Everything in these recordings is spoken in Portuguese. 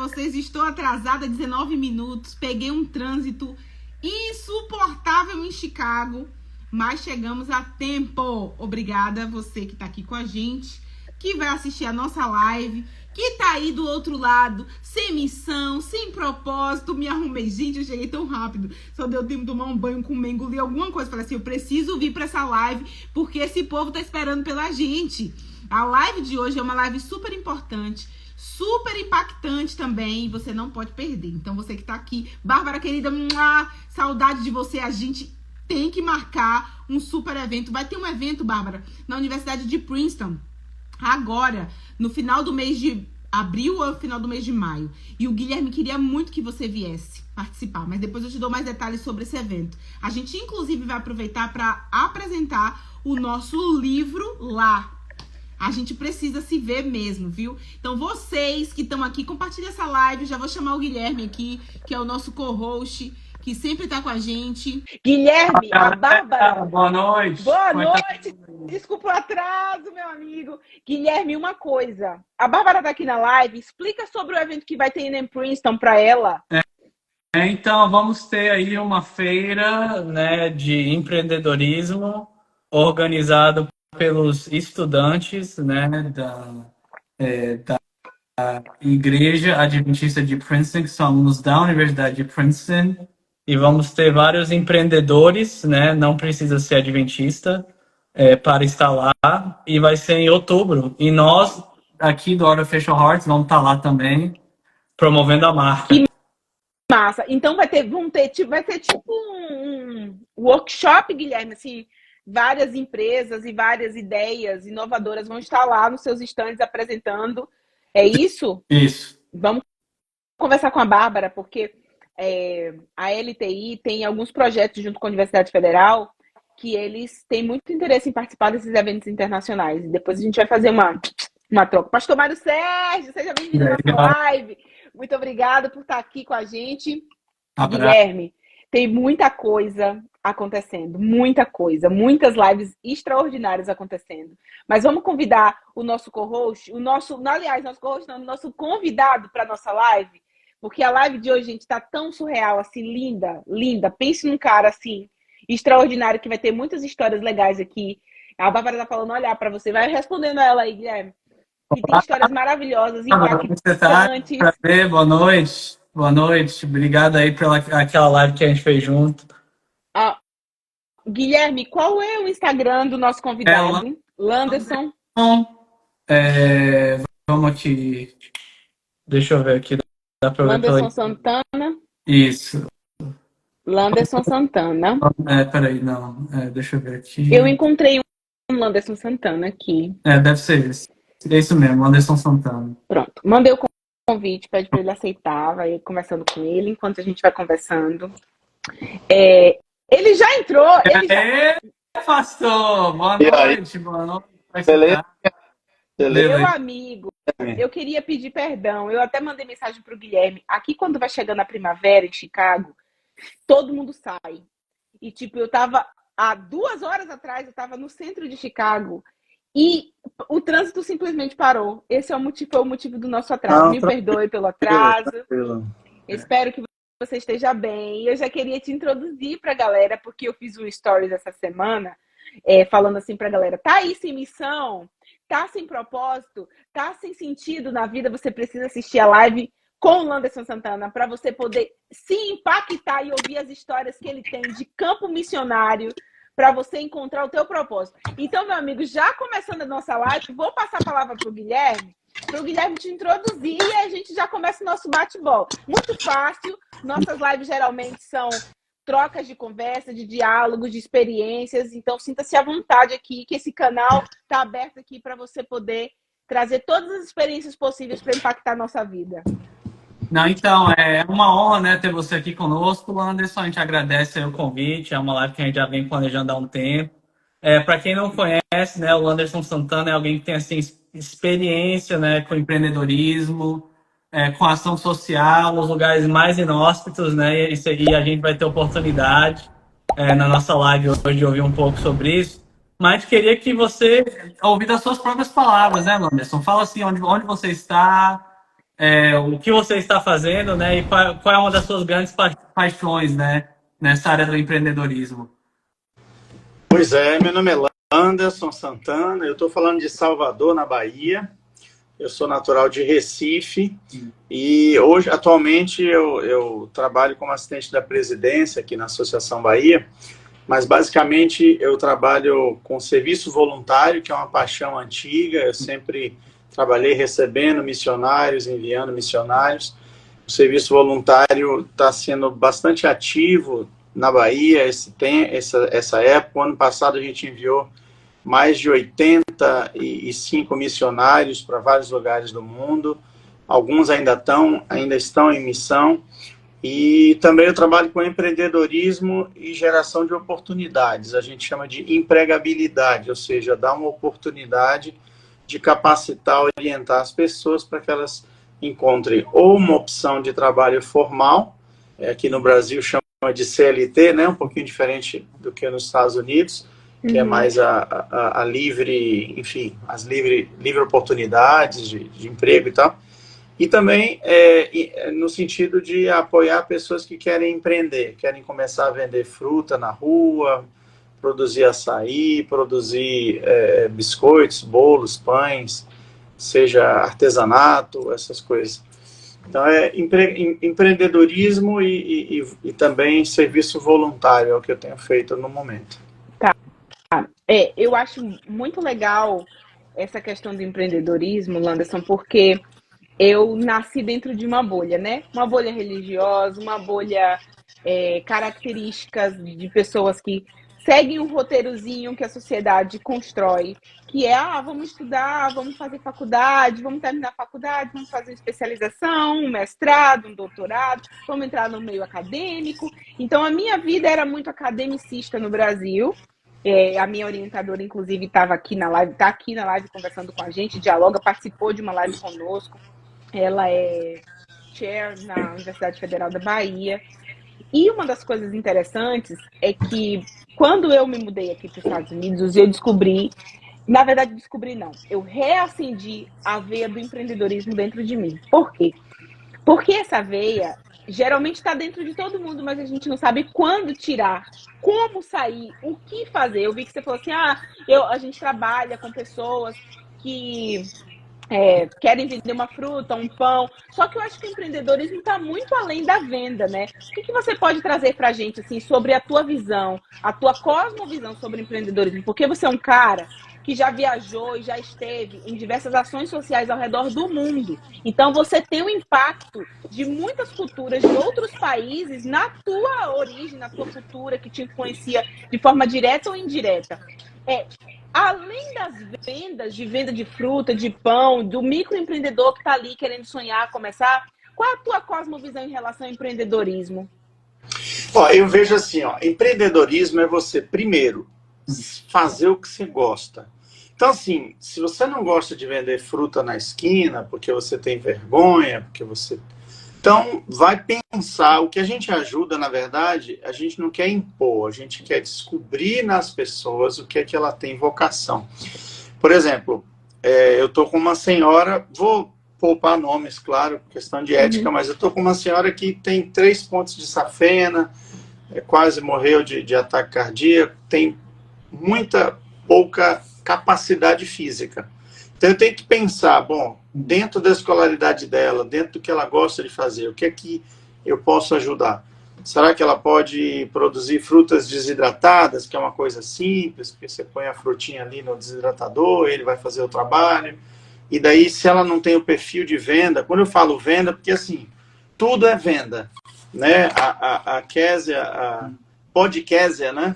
vocês, estou atrasada 19 minutos, peguei um trânsito insuportável em Chicago, mas chegamos a tempo. Obrigada a você que está aqui com a gente, que vai assistir a nossa live, que tá aí do outro lado, sem missão, sem propósito. Me arrumei, gente, eu cheguei tão rápido, só deu tempo de tomar um banho com engolir alguma coisa. Falei assim, eu preciso vir para essa live, porque esse povo tá esperando pela gente. A live de hoje é uma live super importante, super impactante também, você não pode perder. Então você que tá aqui, Bárbara querida, saudade de você, a gente tem que marcar um super evento. Vai ter um evento, Bárbara, na Universidade de Princeton, agora, no final do mês de abril ou no final do mês de maio. E o Guilherme queria muito que você viesse participar, mas depois eu te dou mais detalhes sobre esse evento. A gente, inclusive, vai aproveitar para apresentar o nosso livro lá. A gente precisa se ver mesmo, viu? Então, vocês que estão aqui, compartilhem essa live. Já vou chamar o Guilherme aqui, que é o nosso co-host, que sempre tá com a gente. Guilherme, a Bárbara. Boa noite. Boa noite. Desculpa o atraso, meu amigo. Guilherme, uma coisa. A Bárbara tá aqui na live. Explica sobre o evento que vai ter em Princeton para ela. Então, vamos ter aí uma feira, né, de empreendedorismo organizado pelos estudantes, né, da Igreja Adventista de Princeton, que são alunos da Universidade de Princeton. E vamos ter vários empreendedores, né, não precisa ser adventista, para estar lá. E vai ser em outubro. E nós, aqui do Artificial Hearts, vamos estar lá também, promovendo a marca. Que massa! Então vai ter tipo um workshop, Guilherme, assim, várias empresas e várias ideias inovadoras vão estar lá nos seus stands apresentando. É isso? Isso. Vamos conversar com a Bárbara, porque a LTI tem alguns projetos junto com a Universidade Federal que eles têm muito interesse em participar desses eventos internacionais. E depois a gente vai fazer uma troca. Pastor Mário Sérgio, seja bem-vindo à nossa live. Muito obrigada por estar aqui com a gente. Guilherme, tem muita coisa acontecendo, muita coisa, muitas lives extraordinárias acontecendo. Mas vamos convidar o nosso co-host, o nosso convidado para a nossa live, porque a live de hoje, gente, está tão surreal, assim, linda, linda. Pense num cara, assim, extraordinário, que vai ter muitas histórias legais aqui. A Bárbara está falando, olhar para você. Vai respondendo a ela aí, Guilherme. Que tem histórias maravilhosas, impactantes. Prazer, boa noite. Boa noite. Obrigado aí pela aquela live que a gente fez junto. Guilherme, qual é o Instagram do nosso convidado? Landerson. Vamos aqui. Deixa eu ver aqui. Dá pra ver Landerson Santana. Isso. Landerson Santana. Peraí, não. Deixa eu ver aqui. Eu encontrei um Landerson Santana aqui. Deve ser esse. É isso mesmo, Landerson Santana. Pronto. Mandei o convite, pede para ele aceitar, vai conversando com ele enquanto a gente vai conversando. Ele já entrou. Pastor! Boa noite, boa noite. Beleza? Meu amigo, eu queria pedir perdão. Eu até mandei mensagem para o Guilherme. Aqui, quando vai chegando a primavera em Chicago, todo mundo sai. E, tipo, eu tava há 2 horas atrás, eu tava no centro de Chicago e o trânsito simplesmente parou. Esse foi o motivo do nosso atraso. Me perdoe pelo atraso. Espero que você esteja bem. Eu já queria te introduzir para a galera, porque eu fiz um stories essa semana, falando assim para a galera, tá aí sem missão, tá sem propósito, tá sem sentido na vida, você precisa assistir a live com o Landerson Santana para você poder se impactar e ouvir as histórias que ele tem de campo missionário para você encontrar o teu propósito. Então, meu amigo, já começando a nossa live, vou passar a palavra para o Guilherme te introduzir e a gente já começa o nosso bate-bola. Muito fácil, nossas lives geralmente são trocas de conversa, de diálogos, de experiências, então sinta-se à vontade aqui, que esse canal está aberto aqui para você poder trazer todas as experiências possíveis para impactar a nossa vida. Não, então, é uma honra, né, ter você aqui conosco, Anderson. A gente agradece o convite, é uma live que a gente já vem planejando há um tempo. Para quem não conhece, né, o Landerson Santana é alguém que tem assim, experiência, né, com empreendedorismo, com ação social, nos lugares mais inóspitos, né, e a gente vai ter oportunidade na nossa live hoje de ouvir um pouco sobre isso. Mas queria que você ouvisse as suas próprias palavras, né, Landerson? Fala assim, onde você está, o que você está fazendo, né? E qual é uma das suas grandes paixões, né? Nessa área do empreendedorismo. Pois é, meu nome é Anderson Santana, eu estou falando de Salvador, na Bahia. Eu sou natural de Recife e hoje, atualmente, eu trabalho como assistente da presidência aqui na Associação Bahia, mas basicamente eu trabalho com serviço voluntário, que é uma paixão antiga. Eu sempre trabalhei recebendo missionários, enviando missionários. O serviço voluntário está sendo bastante ativo na Bahia essa época. O ano passado a gente enviou mais de 85 missionários para vários lugares do mundo. Alguns ainda estão em missão. E também eu trabalho com empreendedorismo e geração de oportunidades. A gente chama de empregabilidade, ou seja, dar uma oportunidade de capacitar, orientar as pessoas para que elas encontrem ou uma opção de trabalho formal, aqui no Brasil chama de CLT, né, um pouquinho diferente do que nos Estados Unidos, que é mais a livre, enfim, as livre oportunidades de emprego e tal. E também no sentido de apoiar pessoas que querem empreender, querem começar a vender fruta na rua, produzir açaí, produzir biscoitos, bolos, pães, seja artesanato, essas coisas. Então, empreendedorismo e também serviço voluntário é o que eu tenho feito no momento. Tá. Eu acho muito legal essa questão do empreendedorismo, Landerson, porque eu nasci dentro de uma bolha, né? Uma bolha religiosa, uma bolha características de pessoas que seguem um roteirozinho que a sociedade constrói, que é, vamos estudar, vamos fazer faculdade, vamos terminar a faculdade, vamos fazer uma especialização, um mestrado, um doutorado, vamos entrar no meio acadêmico. Então, a minha vida era muito academicista no Brasil. A minha orientadora, inclusive, estava aqui na live, está aqui na live conversando com a gente, dialoga, participou de uma live conosco. Ela é chair na Universidade Federal da Bahia. E uma das coisas interessantes é que quando eu me mudei aqui para os Estados Unidos, eu descobri, na verdade descobri não, eu reacendi a veia do empreendedorismo dentro de mim. Por quê? Porque essa veia geralmente está dentro de todo mundo, mas a gente não sabe quando tirar, como sair, o que fazer. Eu vi que você falou assim, a gente trabalha com pessoas que querem vender uma fruta, um pão. Só que eu acho que o empreendedorismo está muito além da venda, né? O que você pode trazer para a gente assim, sobre a tua visão, a tua cosmovisão sobre empreendedorismo? Porque você é um cara que já viajou e já esteve em diversas ações sociais ao redor do mundo. Então, você tem um impacto de muitas culturas de outros países na tua origem, na tua cultura, que te influencia de forma direta ou indireta. Além das vendas, de venda de fruta, de pão, do microempreendedor que está ali querendo sonhar, começar, qual é a tua cosmovisão em relação ao empreendedorismo? Eu vejo assim, empreendedorismo é você, primeiro, fazer o que você gosta. Então, assim, se você não gosta de vender fruta na esquina, porque você tem vergonha, então, vai pensar. O que a gente ajuda, na verdade, a gente não quer impor, a gente quer descobrir nas pessoas o que é que ela tem vocação. Por exemplo, eu estou com uma senhora, vou poupar nomes, claro, por questão de ética, mas eu estou com uma senhora que tem 3 pontos de safena, quase morreu de ataque cardíaco, tem pouca capacidade física. Então, eu tenho que pensar, dentro da escolaridade dela, dentro do que ela gosta de fazer, o que é que eu posso ajudar? Será que ela pode produzir frutas desidratadas, que é uma coisa simples, porque você põe a frutinha ali no desidratador, ele vai fazer o trabalho. E daí, se ela não tem o perfil de venda, quando eu falo venda, porque assim, tudo é venda, né? A Késia, a Podkésia, né?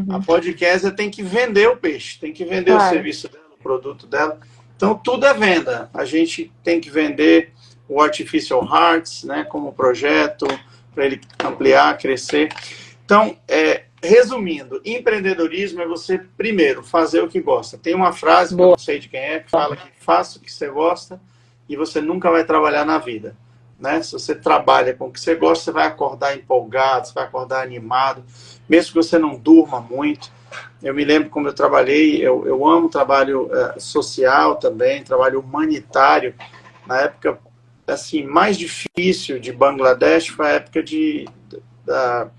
A Podkésia tem que vender o peixe, tem que vender o serviço dela, o produto dela. Então, tudo é venda. A gente tem que vender o Artificial Hearts, né, como projeto, para ele ampliar, crescer. Então, resumindo, empreendedorismo é você, primeiro, fazer o que gosta. Tem uma frase, que eu não sei de quem é, que fala que faça o que você gosta e você nunca vai trabalhar na vida. Né? Se você trabalha com o que você gosta, você vai acordar empolgado, você vai acordar animado, mesmo que você não durma muito. Eu me lembro como eu trabalhei, eu amo trabalho social também, trabalho humanitário. Na época, assim, mais difícil de Bangladesh foi a época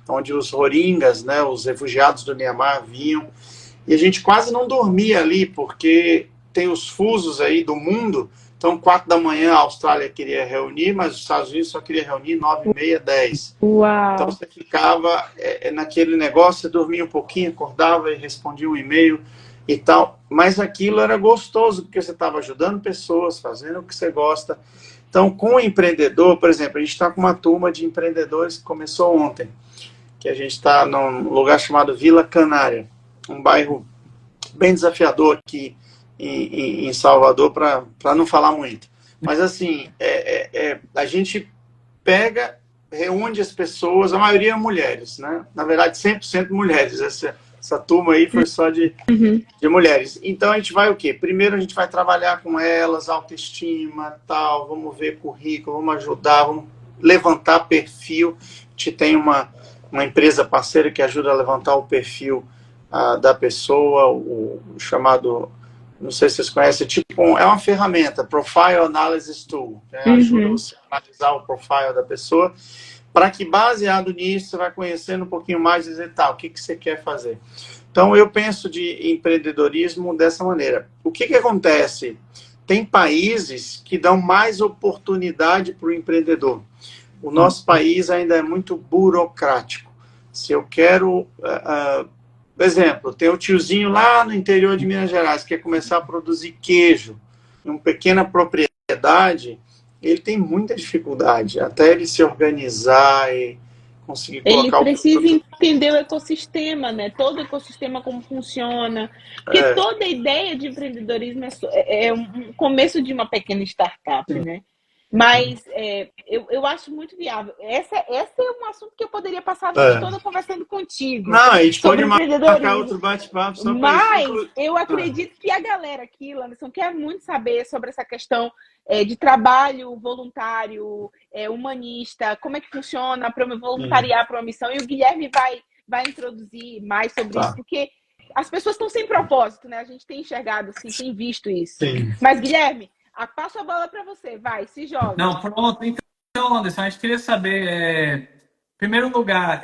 onde os Rohingyas, né, os refugiados do Myanmar vinham, e a gente quase não dormia ali, porque tem os fusos aí do mundo. Então, 4 da manhã a Austrália queria reunir, mas os Estados Unidos só queria reunir 9h30, 10. Uau. Então, você ficava naquele negócio, você dormia um pouquinho, acordava e respondia um e-mail e tal. Mas aquilo era gostoso, porque você estava ajudando pessoas, fazendo o que você gosta. Então, com o empreendedor, por exemplo, a gente está com uma turma de empreendedores que começou ontem, que a gente está num lugar chamado Vila Canária, um bairro bem desafiador aqui em Salvador, para não falar muito. Mas, assim, a gente pega, reúne as pessoas, a maioria mulheres, né? Na verdade, 100% mulheres. Essa turma aí foi só de mulheres. Então, a gente vai o quê? Primeiro, a gente vai trabalhar com elas, autoestima, tal, vamos ver currículo, vamos ajudar, vamos levantar perfil. A gente tem uma empresa parceira que ajuda a levantar o perfil da pessoa, o chamado, não sei se vocês conhecem, é uma ferramenta, Profile Analysis Tool, que ajuda você a analisar o profile da pessoa, para que, baseado nisso, você vai conhecendo um pouquinho mais e dizer, tá, o que você quer fazer. Então, eu penso de empreendedorismo dessa maneira. O que acontece? Tem países que dão mais oportunidade para o empreendedor. O nosso país ainda é muito burocrático. Se eu quero... por exemplo, tem o tiozinho lá no interior de Minas Gerais que quer começar a produzir queijo em uma pequena propriedade, ele tem muita dificuldade, até ele se organizar e conseguir colocar ele precisa entender o ecossistema, né? Todo o ecossistema, como funciona. Porque toda ideia de empreendedorismo é um começo de uma pequena startup, né? Mas eu acho muito viável. Esse é um assunto que eu poderia passar a noite toda conversando contigo. Não, a gente pode marcar outro bate-papo. Mas eu acredito que a galera aqui, Landerson, quer muito saber sobre essa questão de trabalho voluntário, humanista, como é que funciona para me voluntariar para uma missão. E o Guilherme vai introduzir mais sobre isso, porque as pessoas estão sem propósito, né? A gente tem enxergado, assim, tem visto isso. Sim. Mas, Guilherme, passo a bola para você. Vai, se joga. Não, pronto. Então, Anderson, a gente queria saber, em primeiro lugar,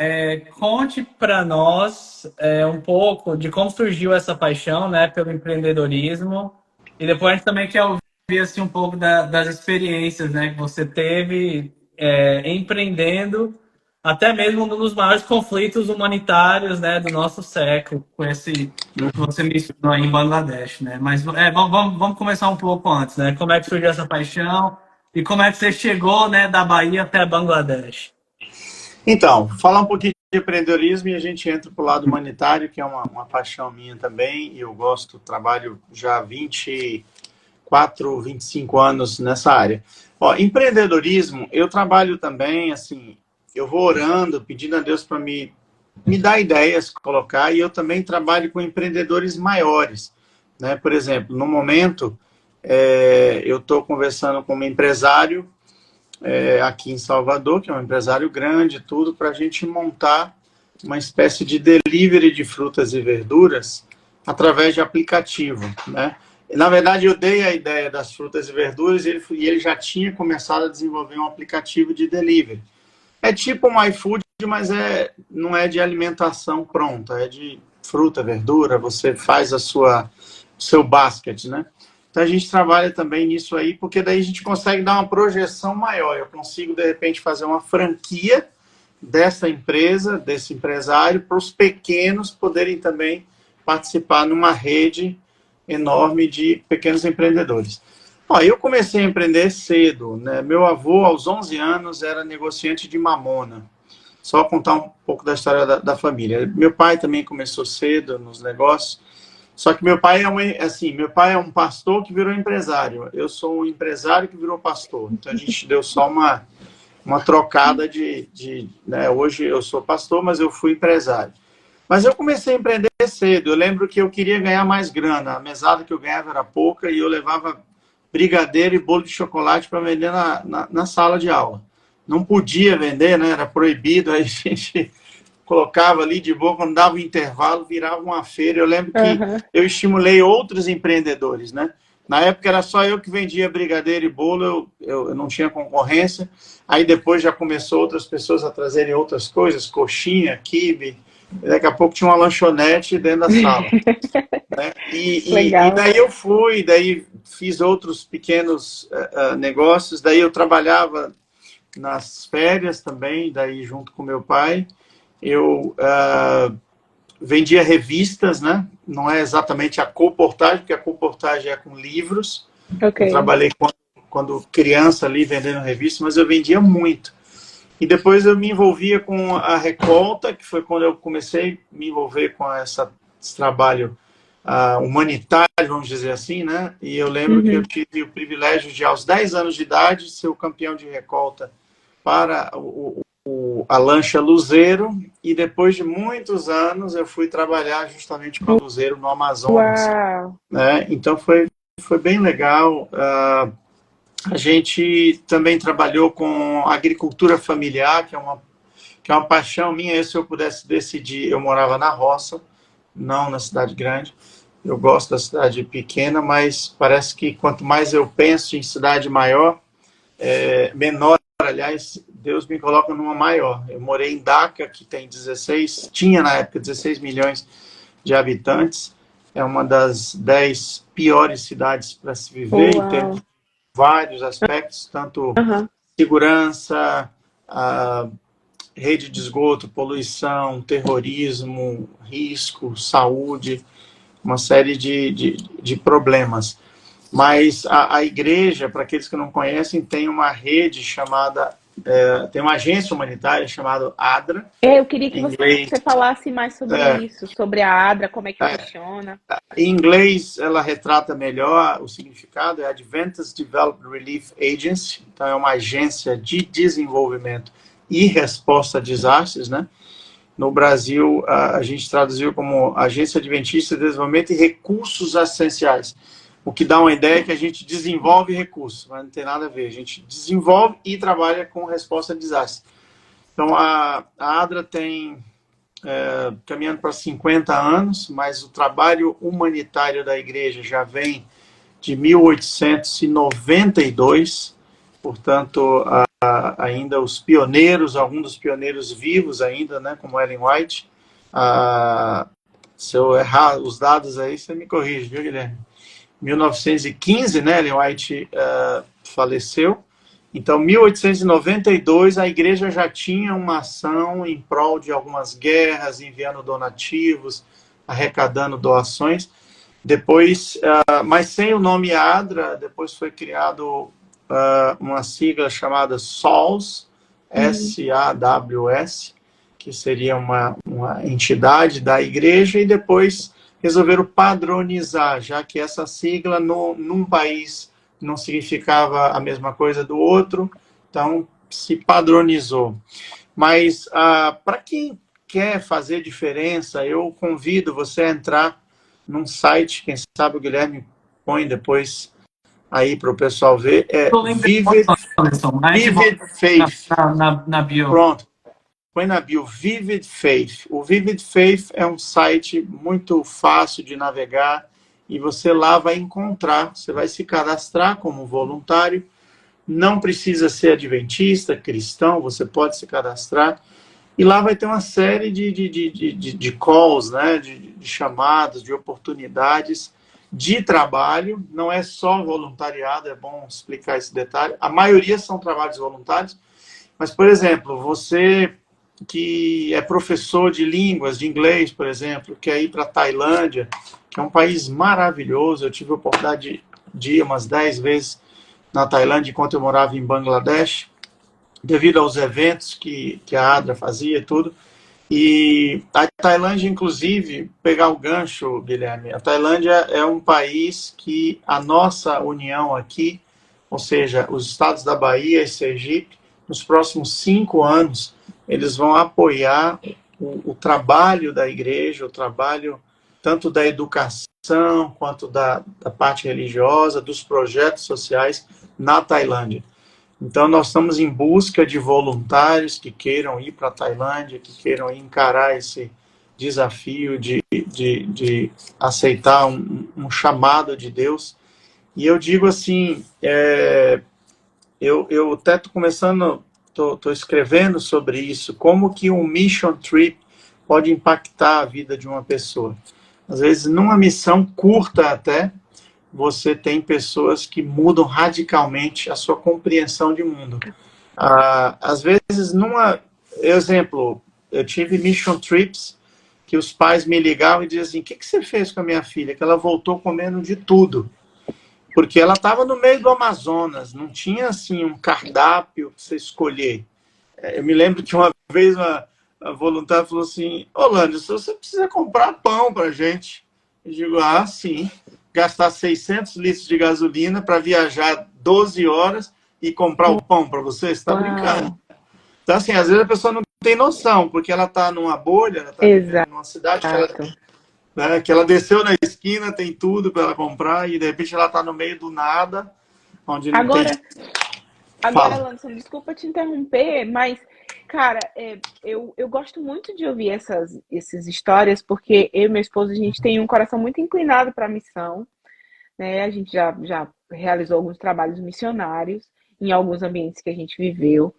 conte para nós um pouco de como surgiu essa paixão, né, pelo empreendedorismo. E depois a gente também quer ouvir assim, um pouco das experiências, né, que você teve empreendendo, até mesmo um dos maiores conflitos humanitários, né, do nosso século, com esse que você mencionou aí em Bangladesh, né? Mas vamos começar um pouco antes, né? Como é que surgiu essa paixão e como é que você chegou, né, da Bahia até Bangladesh? Então, falar um pouquinho de empreendedorismo e a gente entra para o lado humanitário, que é uma paixão minha também, e eu trabalho já há 24, 25 anos nessa área. Ó, empreendedorismo, eu trabalho também, assim, eu vou orando, pedindo a Deus para me dar ideias, colocar, e eu também trabalho com empreendedores maiores, né? Por exemplo, no momento, eu estou conversando com um empresário aqui em Salvador, que é um empresário grande, tudo, para a gente montar uma espécie de delivery de frutas e verduras através de aplicativo, né? Na verdade, eu dei a ideia das frutas e verduras e ele já tinha começado a desenvolver um aplicativo de delivery. É tipo um iFood, mas não é de alimentação pronta, é de fruta, verdura, você faz o seu basket, né? Então a gente trabalha também nisso aí, porque daí a gente consegue dar uma projeção maior. Eu consigo, de repente, fazer uma franquia dessa empresa, desse empresário, para os pequenos poderem também participar numa rede enorme de pequenos empreendedores. Ó, eu comecei a empreender cedo, né? Meu avô, aos 11 anos, era negociante de mamona. Só contar um pouco da história da família. Meu pai também começou cedo nos negócios. Só que meu pai é um pastor que virou empresário. Eu sou um empresário que virou pastor. Então a gente deu só uma trocada né? Hoje eu sou pastor, mas eu fui empresário. Mas eu comecei a empreender cedo. Eu lembro que eu queria ganhar mais grana. A mesada que eu ganhava era pouca e eu levava brigadeiro e bolo de chocolate para vender na sala de aula. Não podia vender, né? Era proibido. Aí a gente colocava ali de boa, quando dava um intervalo, virava uma feira. Eu lembro que eu estimulei outros empreendedores, né? Na época era só eu que vendia brigadeiro e bolo, eu não tinha concorrência. Aí depois já começou outras pessoas a trazerem outras coisas, coxinha, quibe. Daqui a pouco tinha uma lanchonete dentro da sala. Né? E daí eu fui, daí fiz outros pequenos negócios, daí eu trabalhava nas férias também, daí junto com meu pai. Eu vendia revistas, né? Não é exatamente a coportagem, porque a coportagem é com livros. Okay. Eu trabalhei quando criança ali vendendo revistas, mas eu vendia muito. E depois eu me envolvia com a Recolta, que foi quando eu comecei a me envolver com esse trabalho humanitário, vamos dizer assim, né? E eu lembro que eu tive o privilégio de, aos 10 anos de idade, ser o campeão de recolta para a lancha Luzeiro, e depois de muitos anos eu fui trabalhar justamente com a Luzeiro no Amazonas. Né? Então foi bem legal. A gente também trabalhou com agricultura familiar, que é uma paixão minha. Se eu pudesse decidir, eu morava na roça, não na cidade grande. Eu gosto da cidade pequena, mas parece que quanto mais eu penso em cidade maior, menor, aliás, Deus me coloca numa maior. Eu morei em Daca, que tem tinha na época 16 milhões de habitantes. É uma das 10 piores cidades para se viver, em termos de vários aspectos, tanto segurança, rede de esgoto, poluição, terrorismo, risco, saúde, uma série de problemas. Mas a igreja, para aqueles que não conhecem, tem uma rede chamada, tem uma agência humanitária chamada ADRA. Eu queria que você falasse mais sobre isso, sobre a ADRA, como é que funciona. Em inglês, ela retrata melhor o significado, é Adventist Development Relief Agency, então é uma agência de desenvolvimento e resposta a desastres, né? No Brasil, a gente traduziu como Agência Adventista de Desenvolvimento e Recursos Essenciais. O que dá uma ideia que a gente desenvolve recursos, mas não tem nada a ver. A gente desenvolve e trabalha com resposta a desastres. Então, a ADRA tem caminhando para 50 anos, mas o trabalho humanitário da igreja já vem de 1892, portanto, ainda os pioneiros, alguns dos pioneiros vivos ainda, né, como Ellen White. Se eu errar os dados aí, você me corrige, viu, Guilherme? 1915, né, Ellen White faleceu. Então, 1892, a igreja já tinha uma ação em prol de algumas guerras, enviando donativos, arrecadando doações. Depois, mas sem o nome ADRA, depois foi criado uma sigla chamada SAWS, S-A-W-S, que seria uma entidade da igreja, e depois resolveram padronizar, já que essa sigla num país não significava a mesma coisa do outro, então se padronizou. Mas para quem quer fazer diferença, eu convido você a entrar num site, quem sabe o Guilherme põe depois aí para o pessoal ver, Vivid Faith. Na bio. Pronto. Põe na bio, Vivid Faith. O Vivid Faith é um site muito fácil de navegar e você lá vai encontrar, você vai se cadastrar como voluntário, não precisa ser adventista, cristão, você pode se cadastrar e lá vai ter uma série de calls, né, de chamadas, de oportunidades de trabalho, não é só voluntariado, é bom explicar esse detalhe, a maioria são trabalhos voluntários, mas, por exemplo, você que é professor de línguas, de inglês, por exemplo, quer ir para a Tailândia, que é um país maravilhoso. Eu tive a oportunidade de ir umas 10 vezes na Tailândia enquanto eu morava em Bangladesh, devido aos eventos que a ADRA fazia e tudo. E a Tailândia, inclusive, pegar o gancho, Guilherme, a Tailândia é um país que a nossa união aqui, ou seja, os estados da Bahia e Sergipe, nos próximos 5 anos, eles vão apoiar o trabalho da igreja, o trabalho tanto da educação quanto da parte religiosa, dos projetos sociais na Tailândia. Então, nós estamos em busca de voluntários que queiram ir para a Tailândia, que queiram encarar esse desafio de aceitar um chamado de Deus E eu digo assim, eu até estou começando, estou escrevendo sobre isso, como que um mission trip pode impactar a vida de uma pessoa. Às vezes, numa missão curta até, você tem pessoas que mudam radicalmente a sua compreensão de mundo. Às vezes, exemplo, eu tive mission trips que os pais me ligavam e diziam assim, o que você fez com a minha filha? Que ela voltou comendo de tudo. Porque ela estava no meio do Amazonas, não tinha assim um cardápio para você escolher. Eu me lembro que uma vez a voluntária falou assim, Orlando, você precisa comprar pão para a gente. Eu digo, sim. Gastar 600 litros de gasolina para viajar 12 horas e comprar o pão para você? Você está brincando. Então, assim, às vezes a pessoa não tem noção, porque ela está numa bolha, ela está vivendo numa cidade que ela desceu na esquina, tem tudo para ela comprar, e de repente ela está no meio do nada, onde não tem... Agora, Lanson, desculpa te interromper, mas, cara, eu gosto muito de ouvir essas histórias, porque eu e meu esposo, a gente tem um coração muito inclinado para a missão, né? A gente já realizou alguns trabalhos missionários em alguns ambientes que a gente viveu,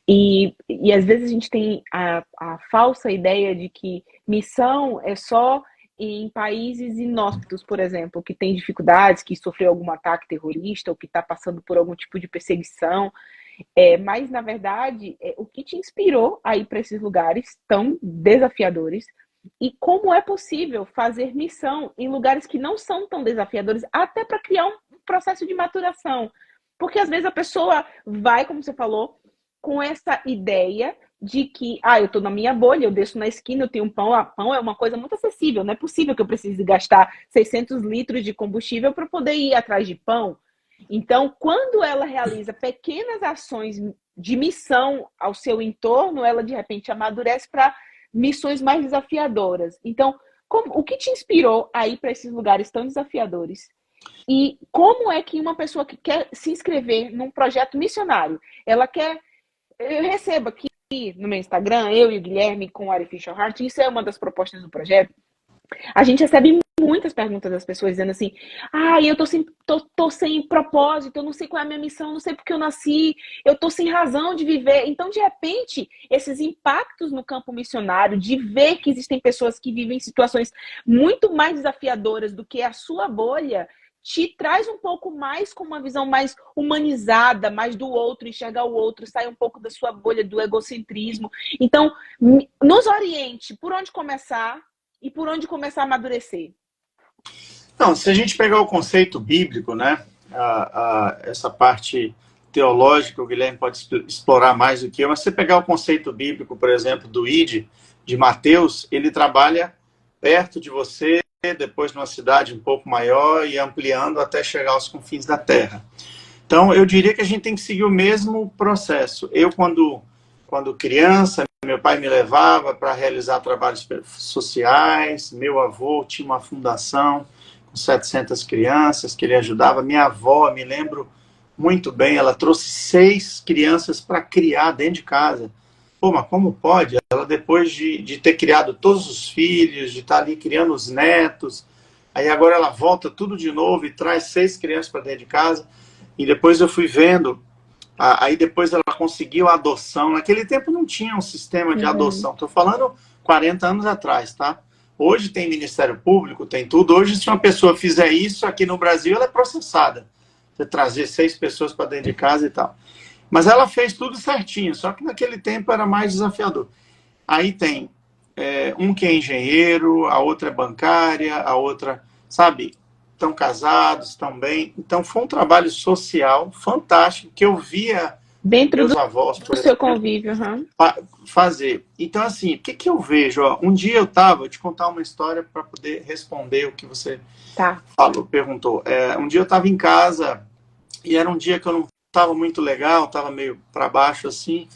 e às vezes a gente tem a falsa ideia de que missão é só em países inóspitos, por exemplo, que tem dificuldades, que sofreu algum ataque terrorista ou que está passando por algum tipo de perseguição. Mas, na verdade, o que te inspirou a ir para esses lugares tão desafiadores e como é possível fazer missão em lugares que não são tão desafiadores, até para criar um processo de maturação. Porque, às vezes, a pessoa vai, como você falou, com essa ideia de que, eu estou na minha bolha, eu desço na esquina, eu tenho um pão, pão é uma coisa muito acessível, não é possível que eu precise gastar 600 litros de combustível para poder ir atrás de pão. Então, quando ela realiza pequenas ações de missão ao seu entorno, ela de repente amadurece para missões mais desafiadoras. Então, o que te inspirou a ir para esses lugares tão desafiadores? E como é que uma pessoa que quer se inscrever num projeto missionário, eu recebo aqui no meu Instagram, eu e o Guilherme com o Artificial Heart, isso é uma das propostas do projeto. A gente recebe muitas perguntas das pessoas dizendo assim, eu tô sem propósito, eu não sei qual é a minha missão, não sei porque eu nasci, eu tô sem razão de viver. Então, de repente, esses impactos no campo missionário, de ver que existem pessoas que vivem situações muito mais desafiadoras do que a sua bolha, te traz um pouco mais com uma visão mais humanizada, mais do outro, enxergar o outro, sair um pouco da sua bolha do egocentrismo. Então, nos oriente por onde começar e por onde começar a amadurecer. Não, se a gente pegar o conceito bíblico, né, essa parte teológica, o Guilherme pode explorar mais do que eu, mas se você pegar o conceito bíblico, por exemplo, do ID, de Mateus, ele trabalha perto de você, depois numa cidade um pouco maior e ampliando até chegar aos confins da terra. Então, eu diria que a gente tem que seguir o mesmo processo. Eu, quando criança, meu pai me levava para realizar trabalhos sociais, meu avô tinha uma fundação com 700 crianças que ele ajudava. Minha avó, me lembro muito bem, ela trouxe 6 crianças para criar dentro de casa. Pô, mas como pode? Ela, depois de ter criado todos os filhos, de estar ali criando os netos, aí agora ela volta tudo de novo e traz 6 crianças para dentro de casa. E depois eu fui vendo, aí depois ela conseguiu a adoção. Naquele tempo não tinha um sistema de adoção. Estou falando 40 anos atrás, tá? Hoje tem Ministério Público, tem tudo. Hoje, se uma pessoa fizer isso aqui no Brasil, ela é processada. Você trazer 6 pessoas para dentro de casa e tal. Mas ela fez tudo certinho, só que naquele tempo era mais desafiador. Aí tem um que é engenheiro, a outra é bancária, a outra, sabe, estão casados, estão bem. Então foi um trabalho social fantástico que eu via dentro meus avós, por do seu convívio, fazer. Então, assim, o que eu vejo? Um dia vou te contar uma história para poder responder o que você perguntou. Um dia eu estava em casa e era um dia que eu não estava muito legal, estava meio para baixo assim.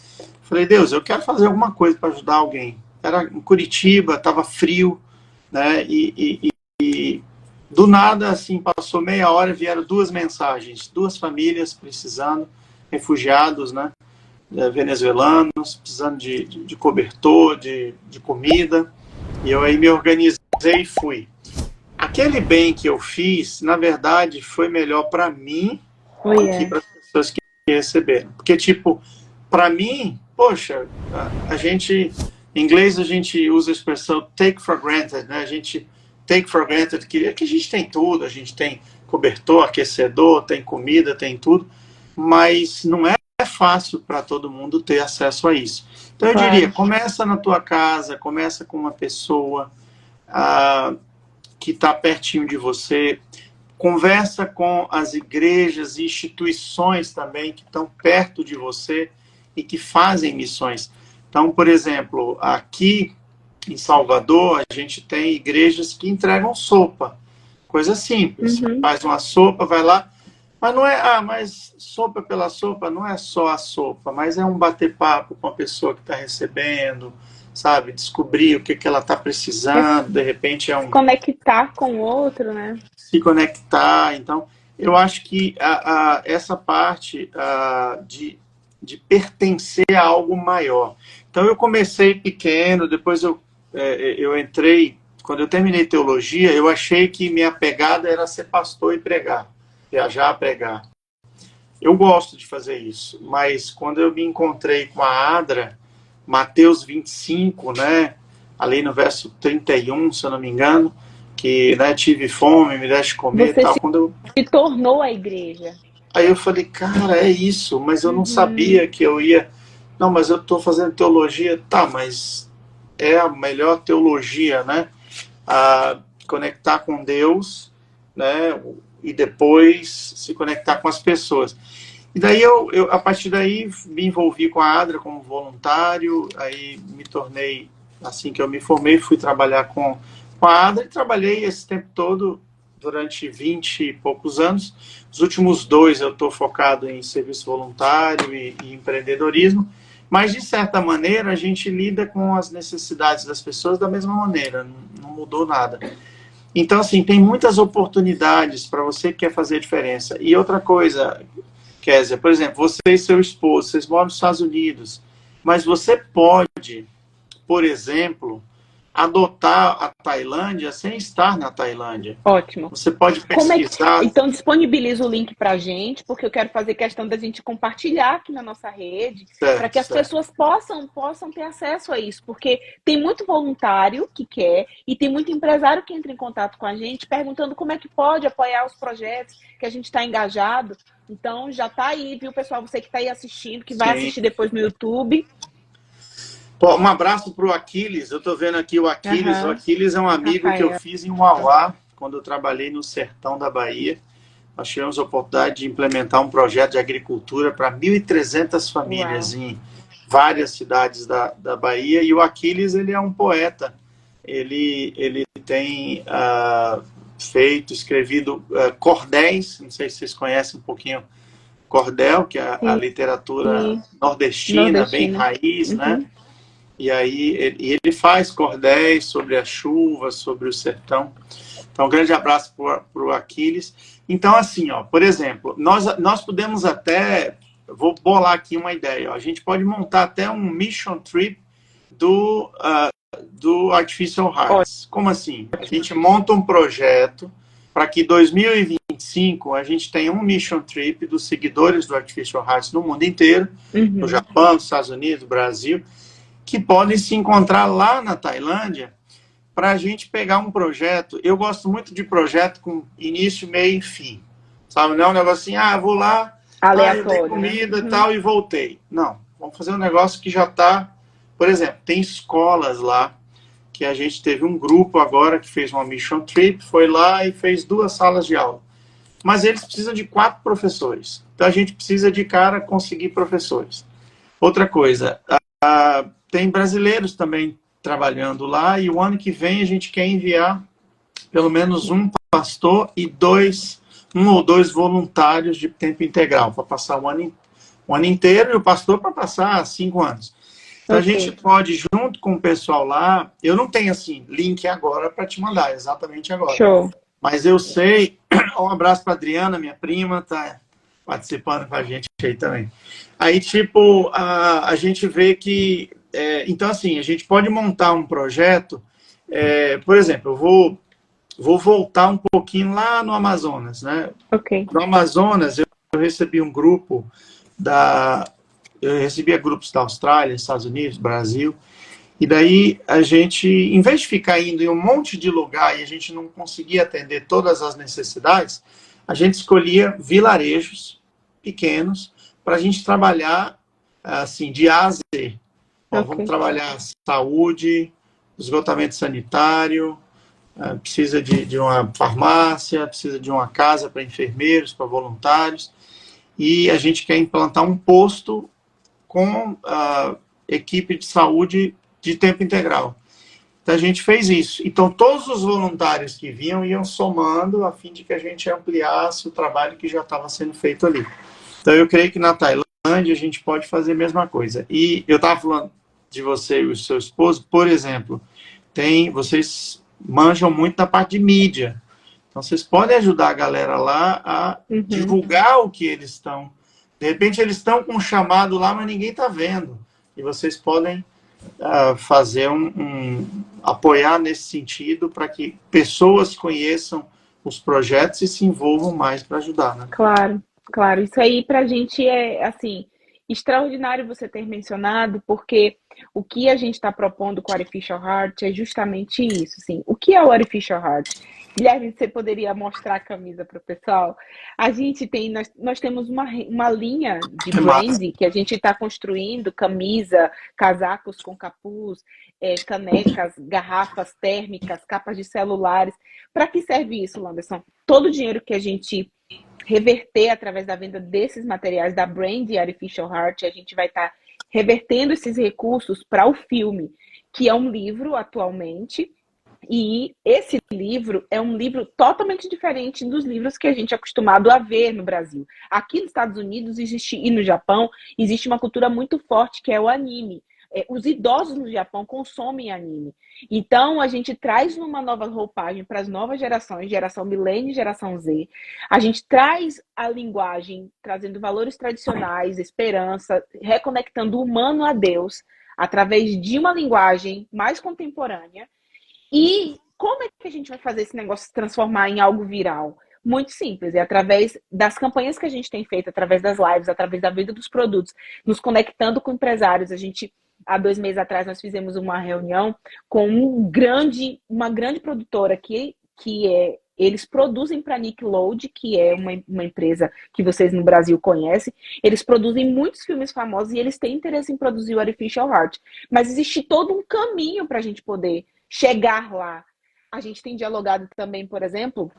Falei, Deus, eu quero fazer alguma coisa para ajudar alguém. Era em Curitiba, estava frio, né? E do nada, assim, passou meia hora e vieram 2 mensagens, 2 famílias precisando, refugiados, né? Venezuelanos, precisando de cobertor, de comida. E eu aí me organizei e fui. A aquele bem que eu fiz, na verdade, foi melhor para mim do que para as pessoas que receberam. Porque, tipo, para mim, poxa, a gente, em inglês a gente usa a expressão take for granted, né? A gente take for granted que a gente tem tudo, a gente tem cobertor, aquecedor, tem comida, tem tudo, mas não é fácil para todo mundo ter acesso a isso. Então eu diria, começa na tua casa, começa com uma pessoa que está pertinho de você, conversa com as igrejas e instituições também que estão perto de você e que fazem missões. Então, por exemplo, aqui em Salvador, a gente tem igrejas que entregam sopa, coisa simples. Faz uma sopa, vai lá, mas não é, mas sopa pela sopa não é só a sopa, mas é um bater-papo com a pessoa que está recebendo, sabe? Descobrir o que ela está precisando, de repente é um... Se conectar com o outro, né? Se conectar. Então, eu acho que essa parte de pertencer a algo maior. Então, eu comecei pequeno, depois eu entrei... Quando eu terminei teologia, eu achei que minha pegada era ser pastor e pregar. Viajar, pregar. Eu gosto de fazer isso, mas quando eu me encontrei com a Adra, Mateus 25, né, ali no verso 31, se eu não me engano, que, né, tive fome, me deste comer e tal. Se tornou a igreja. Aí eu falei, cara, é isso, mas eu não sabia que eu ia... Não, mas eu estou fazendo teologia, tá, mas é a melhor teologia, né? Conectar com Deus, né? E depois se conectar com as pessoas. E daí eu a partir daí me envolvi com a Adra como voluntário, aí me tornei, assim que eu me formei, fui trabalhar com a Adra e trabalhei esse tempo todo durante 20 e poucos anos. Os últimos 2 eu estou focado em serviço voluntário e empreendedorismo, mas de certa maneira a gente lida com as necessidades das pessoas da mesma maneira, não mudou nada. Então, assim, tem muitas oportunidades para você que quer fazer a diferença. E outra coisa, Kézia, por exemplo, você e seu esposo, vocês moram nos Estados Unidos, mas você pode, por exemplo, adotar a Tailândia sem estar na Tailândia. Ótimo. Você pode pesquisar... Então, disponibiliza o link para a gente, porque eu quero fazer questão da gente compartilhar aqui na nossa rede, para que as pessoas possam ter acesso a isso, porque tem muito voluntário que quer, e tem muito empresário que entra em contato com a gente, perguntando como é que pode apoiar os projetos que a gente está engajado. Então, já está aí, viu, pessoal? Você que está aí assistindo, que vai assistir depois no YouTube... Um abraço para o Aquiles, eu estou vendo aqui o Aquiles. O Aquiles é um amigo que eu fiz em Uauá, quando eu trabalhei no sertão da Bahia. Nós tivemos a oportunidade de implementar um projeto de agricultura para 1.300 famílias em várias cidades da Bahia. E o Aquiles, ele é um poeta. Ele tem escrevido cordéis, não sei se vocês conhecem um pouquinho cordel, que é a literatura nordestina, bem raiz, né? E aí ele faz cordéis sobre a chuva, sobre o sertão. Então, um grande abraço para o Aquiles. Então, assim, ó, por exemplo, nós podemos até... Vou bolar aqui uma ideia. Ó, a gente pode montar até um mission trip do Artificial Hearts. Como assim? A gente monta um projeto para que 2025 a gente tenha um mission trip dos seguidores do Artificial Hearts no mundo inteiro, no Japão, nos Estados Unidos, no Brasil, que podem se encontrar lá na Tailândia para a gente pegar um projeto. Eu gosto muito de projeto com início, meio e fim. Sabe, não é um negócio assim, vou lá, eu dei comida e tal e voltei. Não, vamos fazer um negócio que já está... Por exemplo, tem escolas lá, que a gente teve um grupo agora que fez uma mission trip, foi lá e fez 2 salas de aula. Mas eles precisam de 4 professores. Então a gente precisa de conseguir professores. Outra coisa... tem brasileiros também trabalhando lá, e o ano que vem a gente quer enviar pelo menos um pastor e 1 ou 2 voluntários de tempo integral, para passar o ano inteiro, e o pastor para passar 5 anos. Então a gente pode, junto com o pessoal lá, eu não tenho assim, link agora para te mandar, exatamente agora. Show. Mas eu sei, um abraço para Adriana, minha prima, tá participando com a gente aí também. Aí, tipo, a gente vê que... então, assim, a gente pode montar um projeto... por exemplo, eu vou voltar um pouquinho lá no Amazonas, né? Ok. No Amazonas, eu recebi um grupo eu recebia grupos da Austrália, Estados Unidos, Brasil, e daí a gente, em vez de ficar indo em um monte de lugar e a gente não conseguia atender todas as necessidades, a gente escolhia vilarejos pequenos para a gente trabalhar assim, de A a Z. Ó, vamos trabalhar saúde, esgotamento sanitário, precisa de uma farmácia, precisa de uma casa para enfermeiros, para voluntários, e a gente quer implantar um posto com equipe de saúde de tempo integral. Então a gente fez isso. Então todos os voluntários que vinham iam somando a fim de que a gente ampliasse o trabalho que já estava sendo feito ali. Então eu creio que na Tailândia a gente pode fazer a mesma coisa. E eu estava falando de você e o seu esposo, por exemplo, vocês manjam muito da parte de mídia. Então vocês podem ajudar a galera lá a divulgar o que eles estão. De repente eles estão com um chamado lá, mas ninguém está vendo. E vocês podem fazer apoiar nesse sentido para que pessoas conheçam os projetos e se envolvam mais para ajudar, né? Claro, claro. Isso aí para a gente é, assim, extraordinário você ter mencionado, porque o que a gente está propondo com o Artificial Heart é justamente isso, assim. O que é o Artificial Heart? Guilherme, você poderia mostrar a camisa para o pessoal? A gente tem, nós temos uma linha de branding que a gente está construindo, camisa, casacos com capuz, canecas, garrafas térmicas, capas de celulares. Para que serve isso, Landerson? Todo o dinheiro que a gente reverter através da venda desses materiais da brand Artificial Heart, a gente vai estar revertendo esses recursos para o filme, que é um livro atualmente. E esse livro é um livro totalmente diferente dos livros que a gente é acostumado a ver no Brasil. Aqui nos Estados Unidos e no Japão existe uma cultura muito forte que é o anime. Os idosos no Japão consomem anime. Então, a gente traz uma nova roupagem para as novas gerações, geração milênio e geração Z. A gente traz a linguagem, trazendo valores tradicionais, esperança, reconectando o humano a Deus, através de uma linguagem mais contemporânea. E como é que a gente vai fazer esse negócio se transformar em algo viral? Muito simples, é através das campanhas que a gente tem feito, através das lives, através da venda dos produtos, nos conectando com empresários. Há 2 meses atrás, nós fizemos uma reunião com uma grande produtora eles produzem para a Nickelodeon, que é uma empresa que vocês no Brasil conhecem. Eles produzem muitos filmes famosos e eles têm interesse em produzir o Artificial Heart. Mas existe todo um caminho para a gente poder chegar lá. A gente tem dialogado também, por exemplo,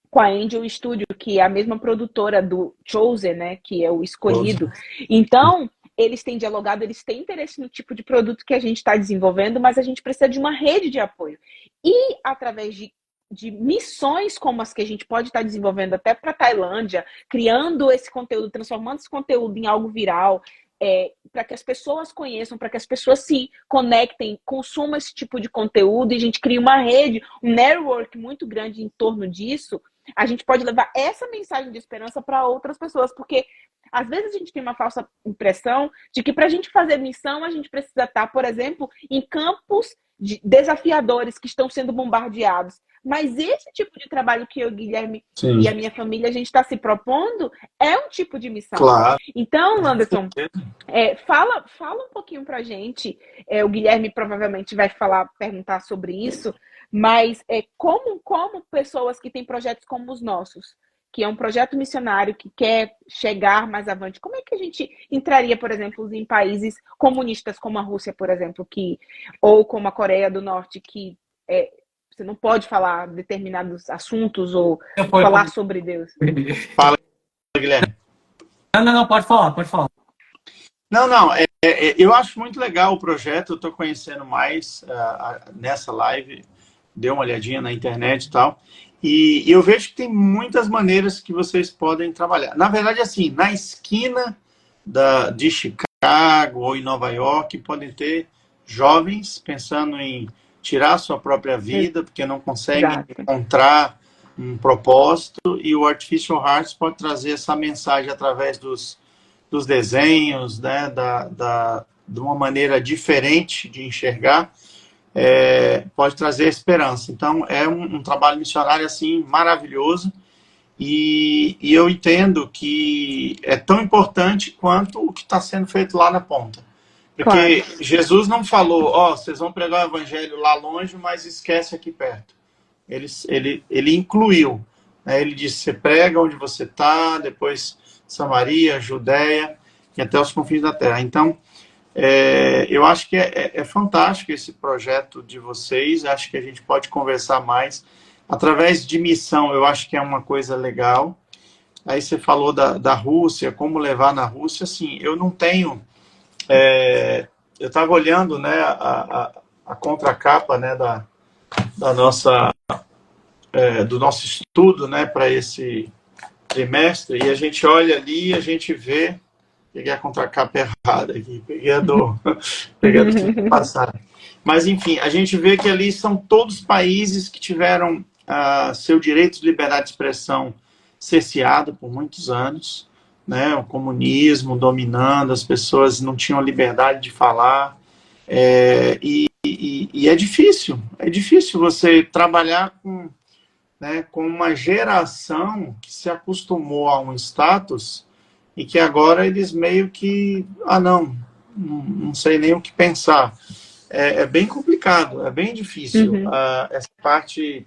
com a Angel Studio, que é a mesma produtora do Chosen, né, que é o escolhido. Então, eles têm dialogado, eles têm interesse no tipo de produto que a gente está desenvolvendo, mas a gente precisa de uma rede de apoio. E através de missões como as que a gente pode estar desenvolvendo até para a Tailândia, criando esse conteúdo, transformando esse conteúdo em algo viral, para que as pessoas conheçam, para que as pessoas se conectem, consumam esse tipo de conteúdo, e a gente cria uma rede, um network muito grande em torno disso, a gente pode levar essa mensagem de esperança para outras pessoas, porque às vezes a gente tem uma falsa impressão de que para a gente fazer missão, a gente precisa estar, por exemplo, em campos desafiadores que estão sendo bombardeados. Mas esse tipo de trabalho que eu, Guilherme, e a minha família, a gente está se propondo, é um tipo de missão. Claro. Então, Landerson, fala um pouquinho pra gente. O Guilherme provavelmente vai perguntar sobre isso, mas como pessoas que têm projetos como os nossos, que é um projeto missionário que quer chegar mais avante, como é que a gente entraria, por exemplo, em países comunistas como a Rússia, por exemplo, ou como a Coreia do Norte, que você não pode falar determinados assuntos ou falar sobre Deus? Fala, Guilherme. Não, pode falar, pode falar. Não, eu acho muito legal o projeto, eu estou conhecendo mais nessa live, dei uma olhadinha na internet e tal, e eu vejo que tem muitas maneiras que vocês podem trabalhar. Na verdade, assim, na esquina de Chicago ou em Nova York, podem ter jovens pensando em tirar a sua própria vida, porque não conseguem encontrar um propósito, e o Artificial Hearts pode trazer essa mensagem através dos desenhos, né, de uma maneira diferente de enxergar, pode trazer esperança. Então, é um trabalho missionário assim maravilhoso. E eu entendo que é tão importante quanto o que está sendo feito lá na ponta. Porque Claro. Jesus não falou, ó, vocês vão pregar o evangelho lá longe, mas esquece aqui perto. Ele incluiu. Né? Ele disse, você prega onde você está, depois Samaria, Judéia e até os confins da terra. Então, eu acho que é fantástico esse projeto de vocês, acho que a gente pode conversar mais. Através de missão, eu acho que é uma coisa legal. Aí você falou da Rússia, como levar na Rússia. Assim, eu não tenho... eu estava olhando, né, a contracapa, né, da nossa, do nosso estudo, né, para esse trimestre, e a gente olha ali e a gente vê... Peguei a contracapa errada aqui, peguei a do passado. Mas, enfim, a gente vê que ali são todos países que tiveram seu direito de liberdade de expressão cerceado por muitos anos, né? O comunismo dominando, as pessoas não tinham liberdade de falar, e é difícil você trabalhar com uma geração que se acostumou a um status e que agora eles meio que, não sei nem o que pensar. É bem complicado, é bem difícil. Essa parte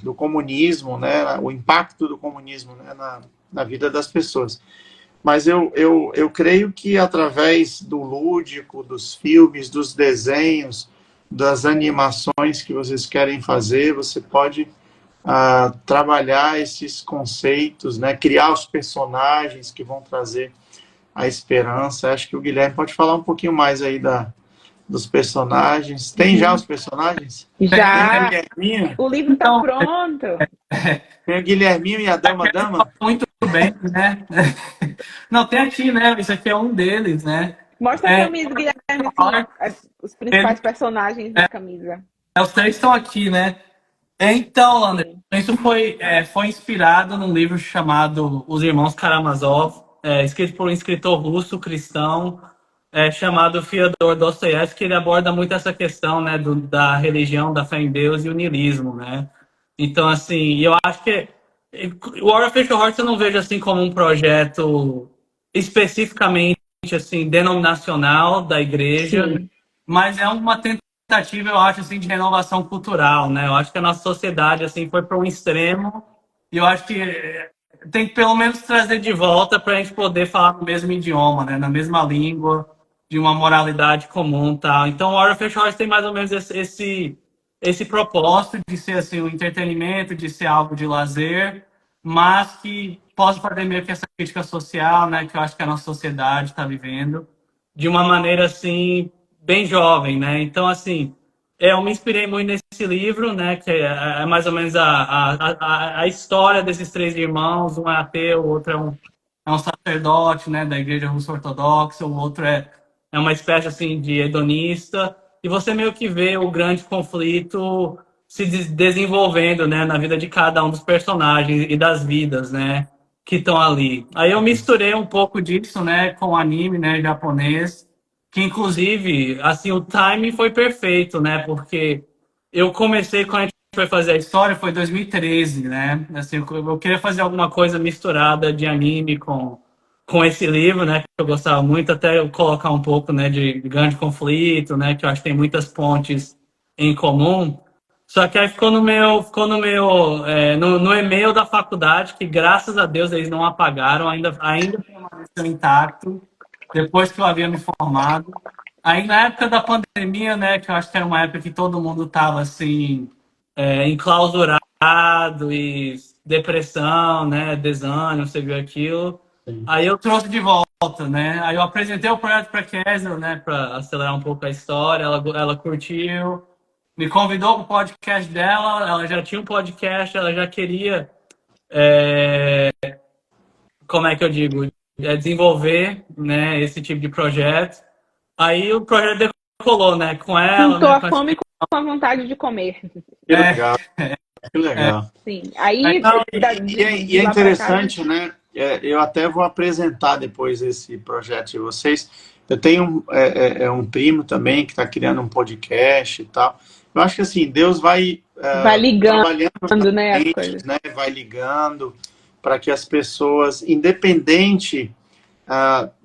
do comunismo, né, o impacto do comunismo, né, na vida das pessoas. Mas eu creio que através do lúdico, dos filmes, dos desenhos, das animações que vocês querem fazer, você pode trabalhar esses conceitos, né, criar os personagens que vão trazer a esperança. Acho que o Guilherme pode falar um pouquinho mais aí dos personagens. Tem já os personagens? Já. Tem o Guilherminho? O livro está Então, pronto. Tem o Guilherminho e a Dama. Muito bem, né? Não, tem aqui, né? Isso aqui é um deles, né? Mostra a camisa, Guilherme, assim, os principais personagens da camisa. Os três estão aqui, né? Então, André, isso foi inspirado num livro chamado Os Irmãos Karamazov, escrito por um escritor russo cristão chamado Fyodor Dostoiévski, que ele aborda muito essa questão, né, da religião, da fé em Deus e o niilismo, né? Então, assim, eu acho que o Artificial Hearts eu não vejo assim como um projeto especificamente assim denominacional da igreja, Sim. mas é uma tentativa, eu acho, assim, de renovação cultural, né? Eu acho que a nossa sociedade assim foi para um extremo e eu acho que tem que pelo menos trazer de volta para a gente poder falar no mesmo idioma, né? Na mesma língua, de uma moralidade comum, tal. Então, o Artificial Hearts tem mais ou menos esse propósito de ser assim um entretenimento, de ser algo de lazer, mas que possa fazer meio que essa crítica social, né, que eu acho que a nossa sociedade está vivendo, de uma maneira assim bem jovem, né? Então assim, eu me inspirei muito nesse livro, né, que é mais ou menos a história desses três irmãos, um é ateu, o outro é um sacerdote, né, da igreja russa ortodoxa, o outro é uma espécie assim de hedonista, e você meio que vê o grande conflito se desenvolvendo, né, na vida de cada um dos personagens e das vidas, né, que estão ali. Aí eu misturei um pouco disso, né, com anime, né, japonês, que inclusive, assim, o timing foi perfeito, né, porque eu comecei quando a gente foi fazer a história, foi 2013, né, assim, eu queria fazer alguma coisa misturada de anime com esse livro, né, que eu gostava muito, até eu colocar um pouco, né, de grande conflito, né, que eu acho que tem muitas pontes em comum. Só que aí no e-mail da faculdade, que graças a Deus eles não apagaram, ainda permaneceu intacto, depois que eu havia me formado. Aí na época da pandemia, né, que eu acho que era uma época que todo mundo estava assim, enclausurado e depressão, né, desânimo, você viu aquilo. Sim. Aí eu trouxe de volta, né? Aí eu apresentei o projeto para a Kézia, né, para acelerar um pouco a história. Ela curtiu, me convidou para o podcast dela. Ela já tinha um podcast, ela já queria, como é que eu digo, desenvolver, né, esse tipo de projeto. Aí o projeto decolou, né, com ela. Juntou né, a fome com a vontade de comer. Que legal, que legal. Sim. Aí, Então, E é interessante, né? Eu até vou apresentar depois esse projeto de vocês, Eu tenho um primo também que está criando um podcast e tal. Eu acho que assim, Deus vai Vai ligando, trabalhando né, as mentes, coisas. né? Vai ligando para que as pessoas, independente,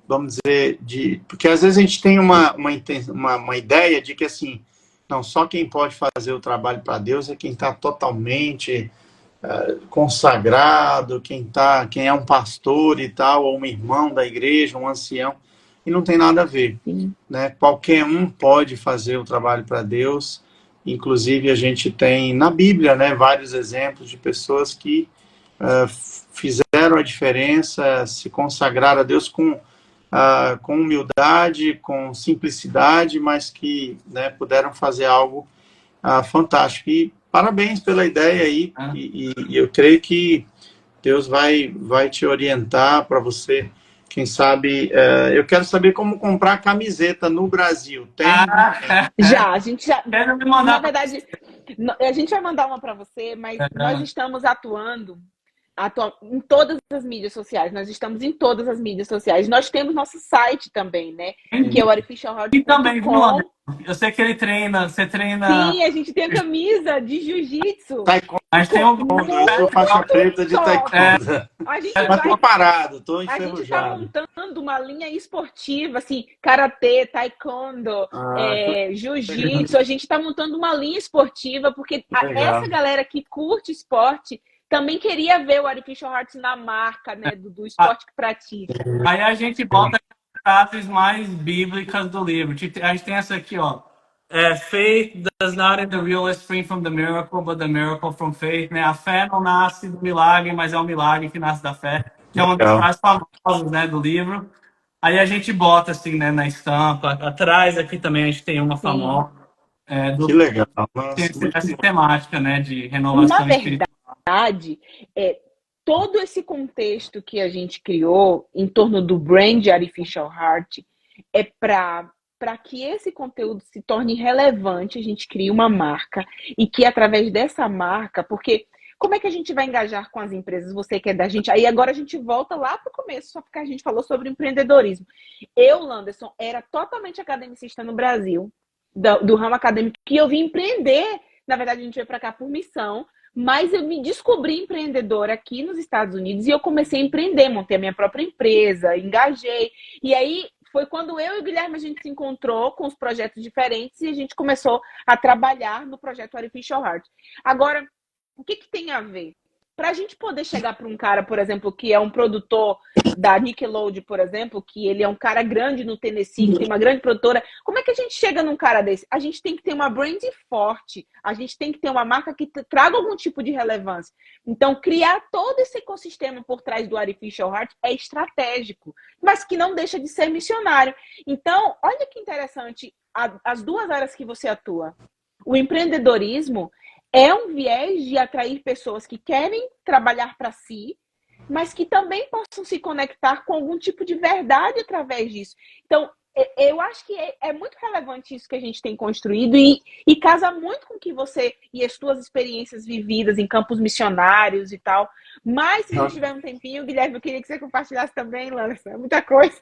vamos dizer, porque às vezes a gente tem uma ideia de que assim, não, só quem pode fazer o trabalho para Deus é quem está totalmente consagrado, quem é um pastor e tal, ou um irmão da igreja, um ancião, e não tem nada a ver, né? Qualquer um pode fazer o trabalho para Deus. Inclusive a gente tem na Bíblia, né, vários exemplos de pessoas que fizeram a diferença, se consagraram a Deus com humildade, com simplicidade, mas que, né, puderam fazer algo fantástico. E parabéns pela ideia aí, e eu creio que Deus vai te orientar para você. Quem sabe, eu quero saber como comprar camiseta no Brasil. Tem? Já, a gente já. Quero me mandar. Na verdade, a gente vai mandar uma para você, mas nós estamos atuando em todas as mídias sociais. Nós estamos em todas as mídias sociais. Nós temos nosso site também, né? Que é o artificialheart.com. E também, viu, eu sei que você treina... Sim, a gente tem a camisa de jiu-jitsu. Mas tem um... Eu sou faixa preta de taekwondo. Mas tô parado, tô enferrujado. A gente tá montando uma linha esportiva, assim, karatê, taekwondo, jiu-jitsu. A gente tá montando uma linha esportiva, porque essa galera que curte esporte também queria ver o Artificial Hearts na marca, né, do esporte que pratica. Aí a gente bota as frases mais bíblicas do livro. A gente tem essa aqui, ó. Faith does not in the real spring from the miracle, but the miracle from faith. Né? A fé não nasce do milagre, mas é o milagre que nasce da fé. Que é uma das frases famosas, né, do livro. Aí a gente bota assim, né, na estampa. Atrás aqui também a gente tem uma famosa. Que legal. Tem essa temática, né, de renovação espiritual. Na verdade, todo esse contexto que a gente criou em torno do brand Artificial Heart é para que esse conteúdo se torne relevante, a gente cria uma marca e que através dessa marca, porque como é que a gente vai engajar com as empresas? Você que é da gente. Aí agora a gente volta lá para o começo, só porque a gente falou sobre empreendedorismo. Eu, Landerson, era totalmente academicista no Brasil, do ramo acadêmico, que eu vim empreender. Na verdade, a gente veio para cá por missão, mas eu me descobri empreendedora aqui nos Estados Unidos e eu comecei a empreender, montei a minha própria empresa, engajei. E aí foi quando eu e o Guilherme a gente se encontrou com os projetos diferentes e a gente começou a trabalhar no projeto Artificial Heart. Agora, o que tem a ver? Para a gente poder chegar para um cara, por exemplo, que é um produtor da Nickelodeon, por exemplo, que ele é um cara grande no Tennessee, que tem uma grande produtora, como é que a gente chega num cara desse? A gente tem que ter uma brand forte, a gente tem que ter uma marca que traga algum tipo de relevância. Então, criar todo esse ecossistema por trás do Artificial Heart é estratégico, mas que não deixa de ser missionário. Então, olha que interessante as duas áreas que você atua. O empreendedorismo é um viés de atrair pessoas que querem trabalhar para si, mas que também possam se conectar com algum tipo de verdade através disso. Então, eu acho que é muito relevante isso que a gente tem construído e casa muito com que você e as suas experiências vividas em campos missionários e tal. Mas, se a gente tiver um tempinho, Guilherme, eu queria que você compartilhasse também, Landerson, muita coisa.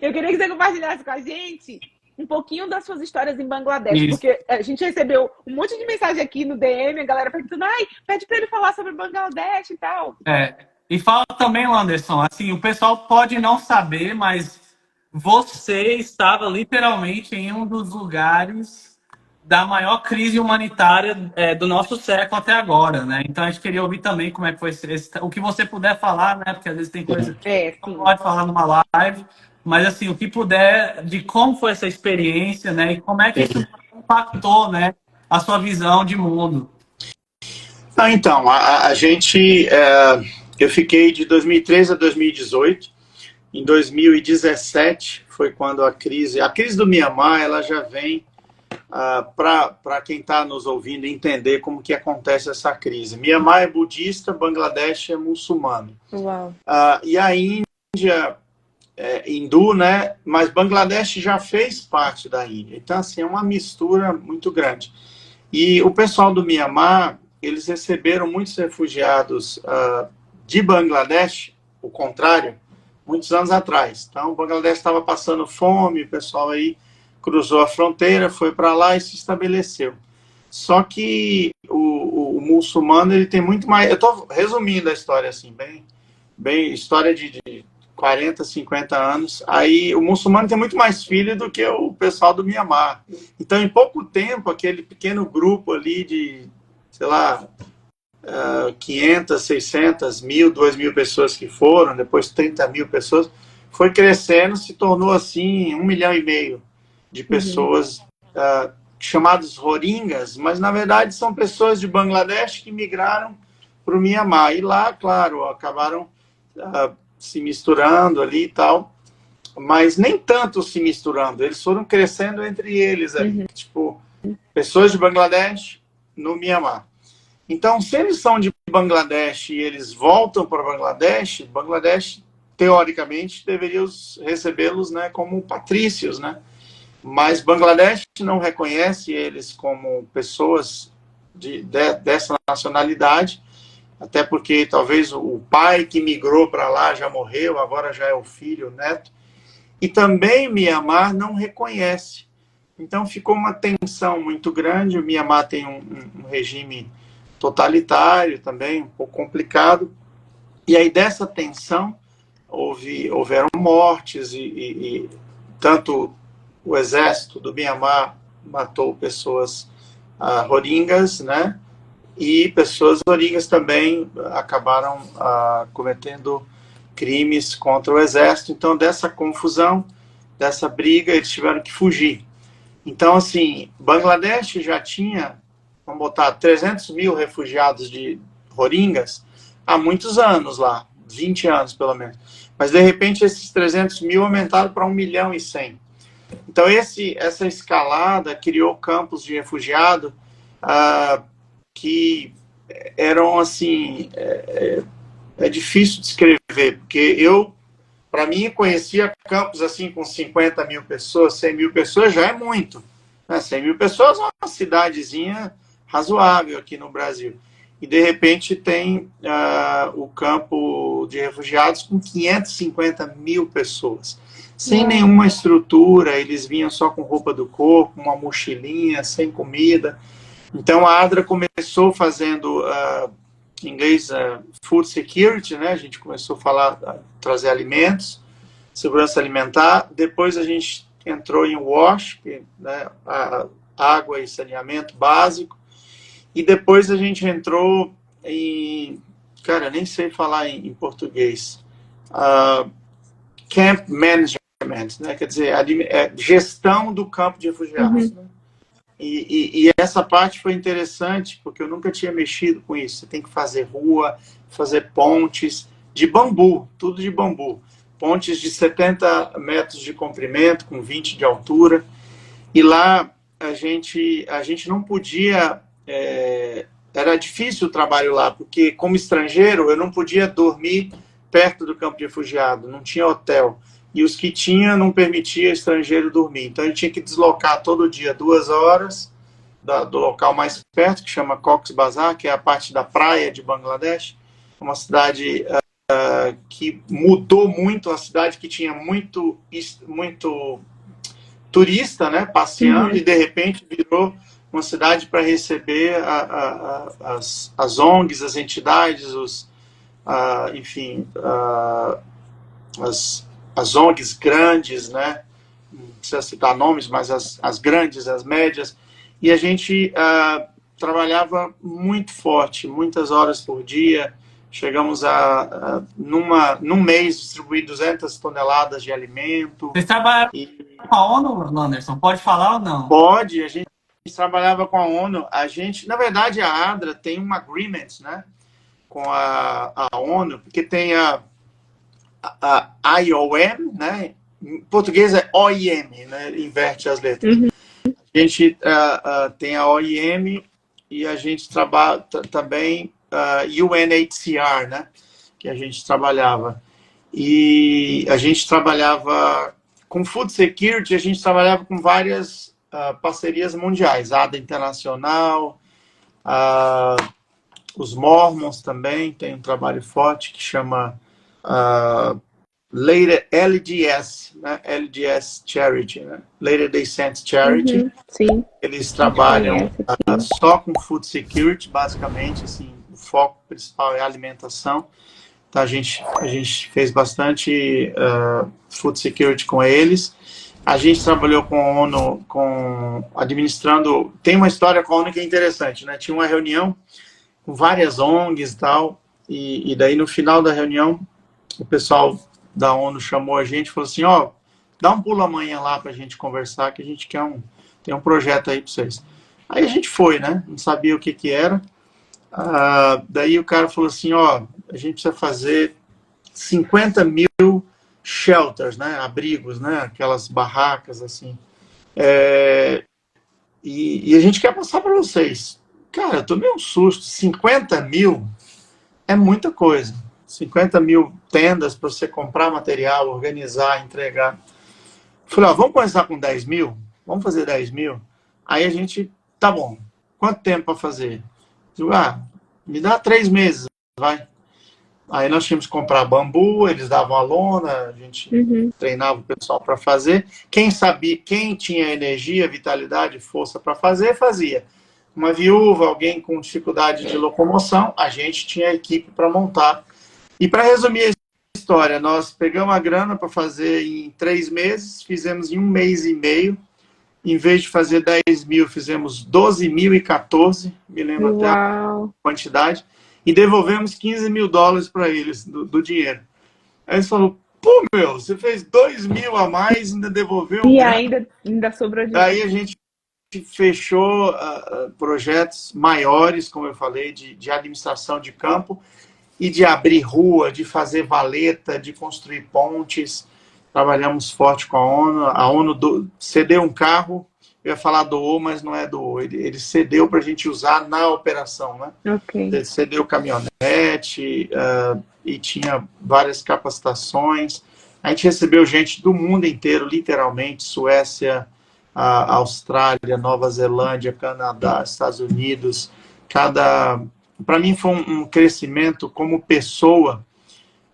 Eu queria que você compartilhasse com a gente um pouquinho das suas histórias em Bangladesh, isso. Porque a gente recebeu um monte de mensagem aqui no DM, a galera perguntando, pede pra ele falar sobre Bangladesh e tal. E fala também, Landerson, assim, o pessoal pode não saber, mas você estava literalmente em um dos lugares da maior crise humanitária do nosso século até agora, né? Então a gente queria ouvir também como é que foi o que você puder falar, né? Porque às vezes tem coisa que não pode falar numa live. Mas, assim, o que puder de como foi essa experiência, né? E como é que isso impactou, né? A sua visão de mundo. Então, a gente... eu fiquei de 2013 a 2018. Em 2017 foi quando a crise do Mianmar, ela já vem para quem está nos ouvindo entender como que acontece essa crise. Mianmar é budista, Bangladesh é muçulmano. Uau. E a Índia... hindu, né? Mas Bangladesh já fez parte da Índia. Então, assim, é uma mistura muito grande. E o pessoal do Mianmar, eles receberam muitos refugiados de Bangladesh, o contrário, muitos anos atrás. Então, o Bangladesh estava passando fome, o pessoal aí cruzou a fronteira, foi para lá e se estabeleceu. Só que o muçulmano, ele tem muito mais... Eu estou resumindo a história assim, bem história de 40, 50 anos. Aí o muçulmano tem muito mais filho do que o pessoal do Mianmar. Então, em pouco tempo, aquele pequeno grupo ali de, sei lá, 500, 600, 1.000, 2.000 pessoas que foram, depois 30.000 pessoas, foi crescendo, se tornou assim 1,5 milhão de pessoas chamados Rohingyas, mas na verdade são pessoas de Bangladesh que migraram para o Mianmar. E lá, claro, acabaram se misturando ali e tal, mas nem tanto se misturando, eles foram crescendo entre eles ali, tipo, pessoas de Bangladesh no Mianmar. Então, se eles são de Bangladesh e eles voltam para Bangladesh, teoricamente, deveria recebê-los, né, como patrícios, né? Mas Bangladesh não reconhece eles como pessoas dessa nacionalidade, até porque talvez o pai que migrou para lá já morreu, agora já é o filho, o neto. E também Mianmar não reconhece. Então, ficou uma tensão muito grande. O Mianmar tem um regime totalitário também, um pouco complicado. E aí, dessa tensão, houveram mortes e tanto o exército do Mianmar matou pessoas Rohingyas, né? E pessoas Rohingyas também acabaram cometendo crimes contra o exército. Então, dessa confusão, dessa briga, eles tiveram que fugir. Então, assim, Bangladesh já tinha, vamos botar, 300.000 refugiados de Rohingyas há muitos anos lá, 20 anos pelo menos. Mas, de repente, esses 300.000 aumentaram para 1,1 milhão. Então, essa escalada criou campos de refugiado que eram, assim, é difícil descrever, porque para mim, conhecia campos assim com 50.000 pessoas, 100.000 pessoas já é muito. Né? 100.000 pessoas é uma cidadezinha razoável aqui no Brasil. E, de repente, tem o campo de refugiados com 550.000 pessoas. Sem nenhuma estrutura, eles vinham só com roupa do corpo, uma mochilinha, sem comida. Então, a ADRA começou fazendo, em inglês, food security, né? A gente começou a trazer alimentos, segurança alimentar. Depois a gente entrou em WASH, né? Água e saneamento básico. E depois a gente entrou em... Cara, nem sei falar em português. Camp Management, né? Quer dizer, gestão do campo de refugiados. Né? E essa parte foi interessante, porque eu nunca tinha mexido com isso. Você tem que fazer rua, fazer pontes de bambu, tudo de bambu. Pontes de 70 metros de comprimento, com 20 de altura. E lá a gente não podia... era difícil o trabalho lá, porque como estrangeiro eu não podia dormir perto do campo de refugiado, não tinha hotel. E os que tinha não permitia estrangeiro dormir. Então, a gente tinha que deslocar todo dia 2 horas do local mais perto, que chama Cox's Bazar, que é a parte da praia de Bangladesh. Uma cidade que mudou muito, uma cidade que tinha muito turista, né, passeando, e de repente virou uma cidade para receber as ONGs, as entidades, enfim, as ONGs grandes, né? Não precisa citar nomes, mas as grandes, as médias. E a gente trabalhava muito forte, muitas horas por dia. Chegamos num mês, distribuir 200 toneladas de alimento. Vocês trabalharam com a ONU, Landerson? Pode falar ou não? Pode, a gente trabalhava com a ONU. Na verdade, a ADRA tem um agreement, né, com a ONU, porque tem a IOM, né? Em português é OIM, né? Inverte as letras. A gente tem a OIM e a gente trabalha também UNHCR, né? Que a gente trabalhava. E a gente trabalhava com Food Security, a gente trabalhava com várias parcerias mundiais, ADA Internacional, os Mormons também tem um trabalho forte que chama LDS, né? LDS Charity, né? Latter Day Saints Charity. Sim. Eles trabalham Conhece aqui. só com food security, basicamente, assim, o foco principal é a alimentação. Então a gente fez bastante food security com eles. A gente trabalhou com a ONU, administrando. Tem uma história com a ONU que é interessante, né? Tinha uma reunião com várias ONGs e tal, e daí no final da reunião, o pessoal da ONU chamou a gente e falou assim: ó, dá um pulo amanhã lá pra gente conversar, que a gente tem um projeto aí pra vocês. Aí a gente foi, né? Não sabia o que era. Daí o cara falou assim: ó, a gente precisa fazer 50 mil shelters, né? Abrigos, né? Aquelas barracas, assim. E a gente quer passar para vocês. Cara, eu tomei um susto. 50 mil é muita coisa. 50 mil tendas para você comprar material, organizar, entregar. Falei, ó, vamos começar com 10 mil? Vamos fazer 10 mil? Aí a gente, tá bom. Quanto tempo para fazer? Eu, me dá 3 meses, vai. Aí nós tínhamos que comprar bambu, eles davam a lona, a gente treinava o pessoal para fazer. Quem sabia, quem tinha energia, vitalidade, força para fazer, fazia. Uma viúva, alguém com dificuldade de locomoção, a gente tinha a equipe para montar. E para resumir a história, nós pegamos a grana para fazer em 3 meses, fizemos em 1 mês e meio. Em vez de fazer 10 mil, fizemos 12.014, me lembro até a quantidade. E devolvemos $15 mil para eles, do dinheiro. Aí eles falaram, pô, meu, você fez 2 mil a mais, ainda devolveu. E ainda sobrou dinheiro. Daí a gente fechou projetos maiores, como eu falei, de administração de campo, e de abrir rua, de fazer valeta, de construir pontes. Trabalhamos forte com a ONU. A ONU cedeu um carro, eu ia falar doou, mas não é doou. Ele cedeu para a gente usar na operação, né? Okay. Ele cedeu caminhonete e tinha várias capacitações. A gente recebeu gente do mundo inteiro, literalmente, Suécia, Austrália, Nova Zelândia, Canadá, Estados Unidos. Para mim foi um crescimento como pessoa.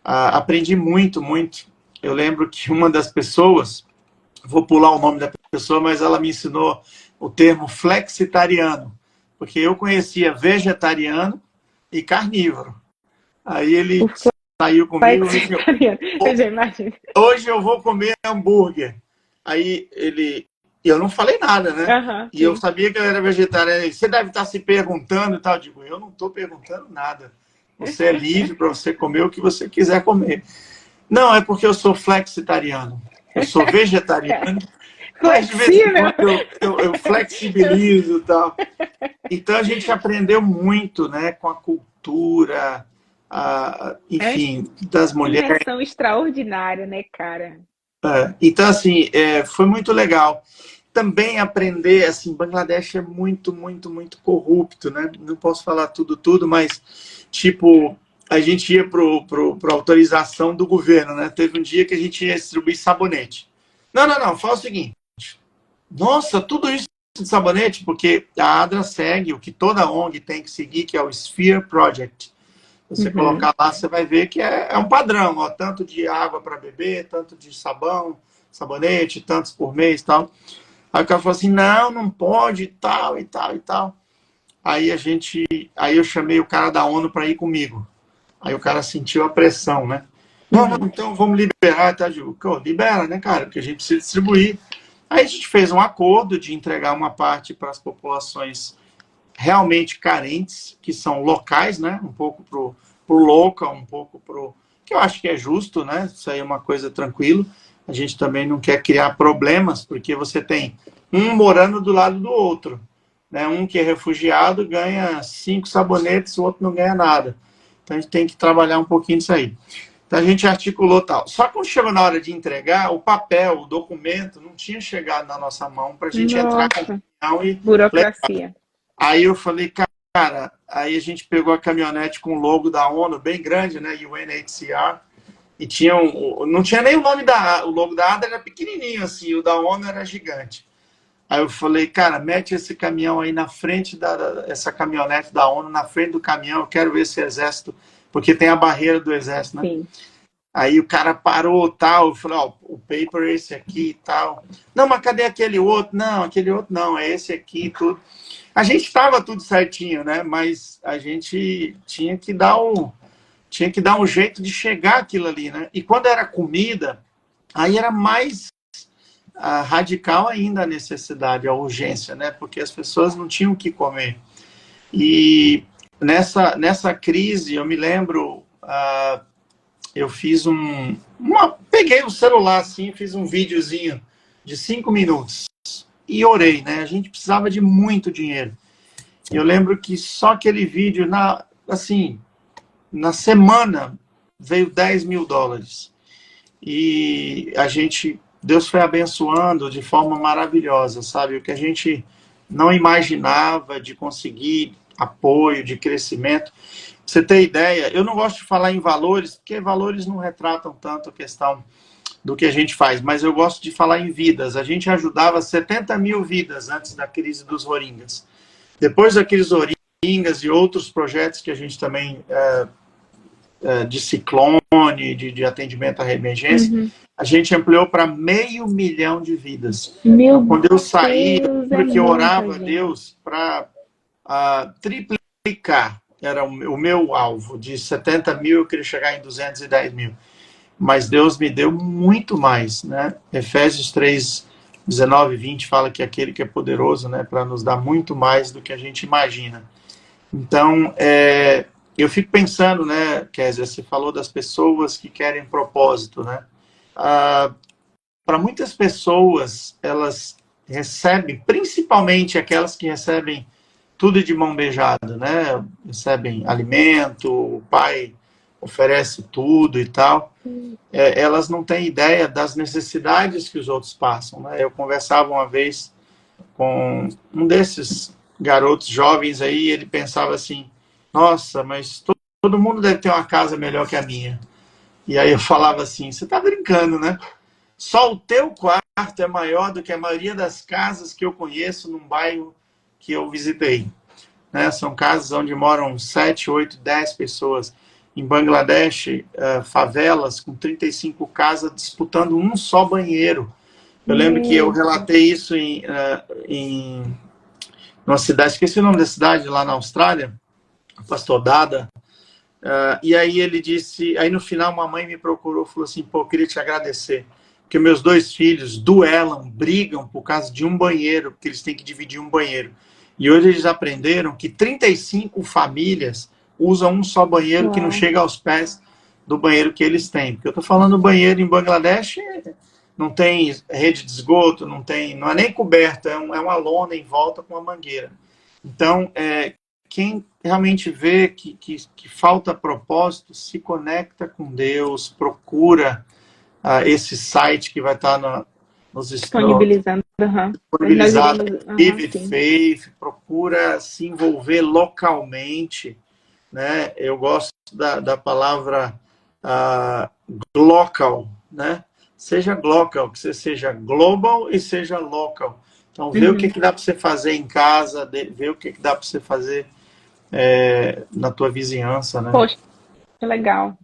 Aprendi muito, muito. Eu lembro que uma das pessoas, vou pular o nome da pessoa, mas ela me ensinou o termo flexitariano, porque eu conhecia vegetariano e carnívoro. Aí ele saiu comigo e hoje eu vou comer hambúrguer. Aí e eu não falei nada, né? E eu sabia que ele era vegetariano. Você deve estar se perguntando e tal. Eu digo, eu não estou perguntando nada. Você é livre para você comer o que você quiser comer. Não, é porque eu sou flexitariano. Eu sou vegetariano. Mas de vez em quando eu flexibilizo e tal. Então a gente aprendeu muito, né, com a cultura, enfim, das mulheres. Uma imersão extraordinária, né, cara? Então, assim, foi muito legal. Também aprender, assim, Bangladesh é muito, muito, muito corrupto, né? Não posso falar tudo, mas, tipo, a gente ia para autorização do governo, né? Teve um dia que a gente ia distribuir sabonete. Não, fala o seguinte. Nossa, tudo isso de sabonete, porque a ADRA segue o que toda ONG tem que seguir, que é o Sphere Project. Você colocar lá, você vai ver que é um padrão, ó, tanto de água para beber, tanto de sabonete, tantos por mês e tal. Aí o cara falou assim, não pode, tal. Aí eu chamei o cara da ONU para ir comigo. Aí o cara sentiu a pressão, né? Não, então vamos liberar, tá? Libera, né, cara? Porque a gente precisa distribuir. Aí a gente fez um acordo de entregar uma parte para as populações realmente carentes, que são locais, né? Um pouco pro local, um pouco que eu acho que é justo, né? Isso aí é uma coisa tranquila. A gente também não quer criar problemas, porque você tem um morando do lado do outro, né? Um que é refugiado ganha 5 sabonetes, o outro não ganha nada. Então a gente tem que trabalhar um pouquinho nisso aí. Então a gente articulou tal. Só que quando chegou na hora de entregar, o papel, o documento, não tinha chegado na nossa mão para a gente entrar com o caminhão e burocracia. levar. Aí eu falei, cara, aí a gente pegou a caminhonete com o logo da ONU, bem grande, né, UNHCR, e não tinha nem o logo da ADA era pequenininho, assim, o da ONU era gigante. Aí eu falei, cara, mete esse caminhão aí na frente, essa caminhonete da ONU, na frente do caminhão, eu quero ver esse exército, porque tem a barreira do exército, né? Sim. Aí o cara parou, tal, eu falei, ó, o paper é esse aqui e tal. Não, mas cadê aquele outro? Não, aquele outro não, é esse aqui e tudo. A gente estava tudo certinho, né? Mas a gente tinha que dar um jeito de chegar aquilo ali, né? E quando era comida, aí era mais radical ainda a necessidade, a urgência, né? Porque as pessoas não tinham o que comer. E nessa crise, eu me lembro, eu fiz peguei o celular assim, fiz um videozinho de 5 minutos e orei, né? A gente precisava de muito dinheiro. Eu lembro que só aquele vídeo, na semana, veio $10.000. E Deus foi abençoando de forma maravilhosa, sabe? O que a gente não imaginava de conseguir apoio, de crescimento. Pra você ter ideia, eu não gosto de falar em valores, porque valores não retratam tanto a questão do que a gente faz, mas eu gosto de falar em vidas. A gente ajudava 70 mil vidas antes da crise dos Rohingyas. Depois da crise dos Rohingyas e outros projetos que a gente também de ciclone, de atendimento à emergência, a gente ampliou para 500 mil de vidas. Então, quando eu saí, porque eu orava a Deus para triplicar, era o meu alvo, de 70 mil eu queria chegar em 210 mil. Mas Deus me deu muito mais, né? Efésios 3, 19 e 20 fala que aquele que é poderoso, né, para nos dar muito mais do que a gente imagina. Então, eu fico pensando, né, Kézia, você falou das pessoas que querem propósito, né? Para muitas pessoas, elas recebem, principalmente aquelas que recebem tudo de mão beijada, né? Recebem alimento, o pai oferece tudo e tal. Elas não têm ideia das necessidades que os outros passam, né? Eu conversava uma vez com um desses garotos jovens aí, ele pensava assim, nossa, mas todo mundo deve ter uma casa melhor que a minha. E aí eu falava assim, você tá brincando, né? Só o teu quarto é maior do que a maioria das casas que eu conheço num bairro que eu visitei. Né? São casas onde moram 7, 8, 10 pessoas. Em Bangladesh, favelas com 35 casas disputando um só banheiro. Eu lembro que eu relatei isso em uma cidade, esqueci o nome da cidade, lá na Austrália, Pastor Dada. E aí ele disse, aí no final uma mãe me procurou, falou assim, pô, eu queria te agradecer, porque meus 2 filhos duelam, brigam por causa de um banheiro, porque eles têm que dividir um banheiro. E hoje eles aprenderam que 35 famílias usam um só banheiro que não chega aos pés do banheiro que eles têm. Porque eu estou falando banheiro em Bangladesh, não tem rede de esgoto, não é nem coberto, é uma lona em volta com uma mangueira. Então, quem realmente vê que falta propósito, se conecta com Deus, procura esse site que vai estar nos disponibilizado, Live Faith, procura se envolver localmente, né? Eu gosto da palavra local, né? Seja local, que você seja global e seja local. Então, vê o que dá para você fazer em casa, vê o que dá para você fazer na tua vizinhança, né? Poxa, que legal.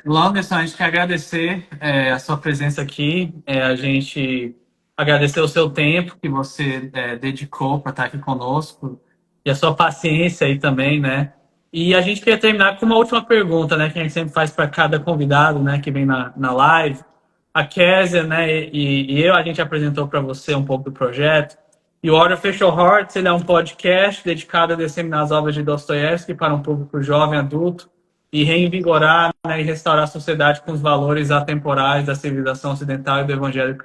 Landerson, a gente quer agradecer a sua presença aqui, a gente agradecer o seu tempo que você dedicou para estar aqui conosco e a sua paciência aí também, né? E a gente queria terminar com uma última pergunta, né, que a gente sempre faz para cada convidado, né, que vem na live. A Kézia, né, e eu, a gente apresentou para você um pouco do projeto. E o Warrior Official Hearts, ele é um podcast dedicado a disseminar as obras de Dostoiévski para um público jovem, adulto, e reinvigorar, né, e restaurar a sociedade com os valores atemporais da civilização ocidental e do evangelho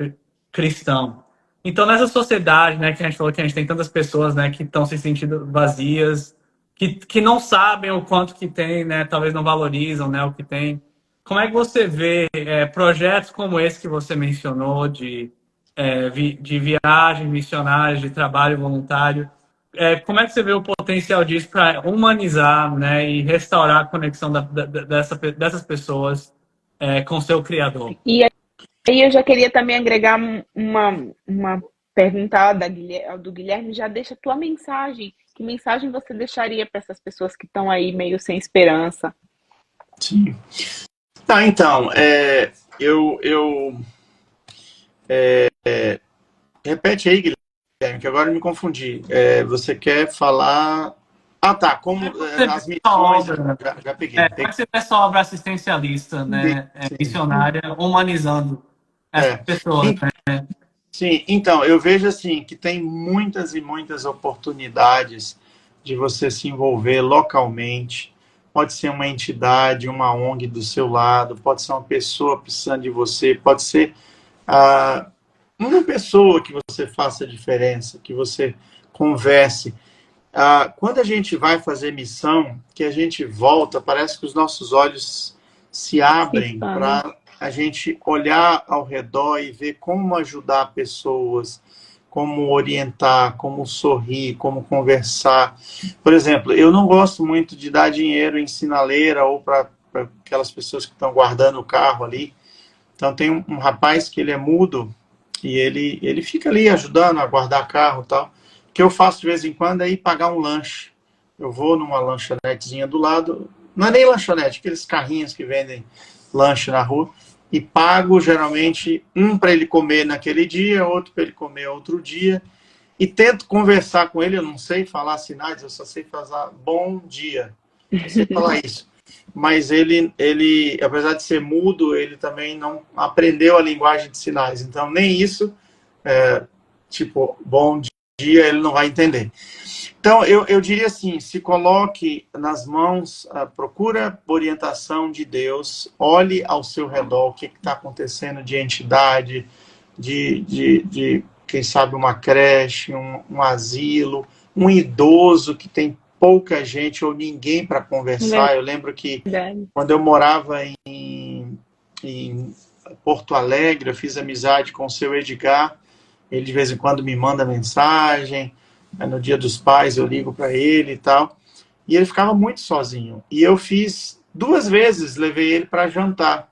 cristão. Então, nessa sociedade, né, que a gente falou que a gente tem tantas pessoas, né, que estão se sentindo vazias, que não sabem o quanto que tem, né, talvez não valorizam, né, o que tem. Como é que você vê projetos como esse que você mencionou, de viagem missionária, de trabalho voluntário? Como é que você vê o potencial disso para humanizar, né, e restaurar a conexão dessas pessoas com o seu Criador? E aí eu já queria também agregar uma pergunta do Guilherme. Já deixa a tua mensagem. Que mensagem você deixaria para essas pessoas que estão aí meio sem esperança? Sim. Tá, então, eu repete aí, Guilherme, que agora eu me confundi. Você quer falar... Ah, tá, como as missões, Obra, já peguei. pode ser essa obra assistencialista, né? Sim, Missionária, humanizando essa é. pessoa. Sim, então, eu vejo assim que tem muitas e muitas oportunidades de você se envolver localmente. Pode ser uma entidade, uma ONG do seu lado, pode ser uma pessoa precisando de você, pode ser ah, uma pessoa que você faça diferença, que você converse. Quando a gente vai fazer missão, que a gente volta, parece que os nossos olhos se Se abrem expandem. para a gente olhar ao redor e ver como ajudar pessoas, como orientar, como sorrir, como conversar. Por exemplo, eu não gosto muito de dar dinheiro em sinaleira ou para aquelas pessoas que estão guardando o carro ali. Então tem um rapaz que ele é mudo e ele fica ali ajudando a guardar carro e tal. O que eu faço de vez em quando é ir pagar um lanche. Eu vou numa lanchonetezinha do lado, não é nem lanchonete, aqueles carrinhos que vendem lanche na rua, e pago geralmente um para ele comer naquele dia, outro para ele comer outro dia, e tento conversar com ele. Eu não sei falar sinais, eu só sei falar bom dia, só sei falar isso. Mas ele, apesar de ser mudo, ele também não aprendeu a linguagem de sinais. Então, nem isso, tipo, bom dia, ele não vai entender. Então, eu diria assim, se coloque nas mãos, procura orientação de Deus, olhe ao seu redor o que está acontecendo de entidade, quem sabe, uma creche, um asilo, um idoso que tem pouca gente ou ninguém para conversar. Eu lembro que Verdade. quando eu morava em Porto Alegre, eu fiz amizade com o seu Edgar. Ele de vez em quando me manda mensagem. No Dia dos Pais eu ligo para ele e tal. E ele ficava muito sozinho. E eu fiz 2 vezes, levei ele para jantar.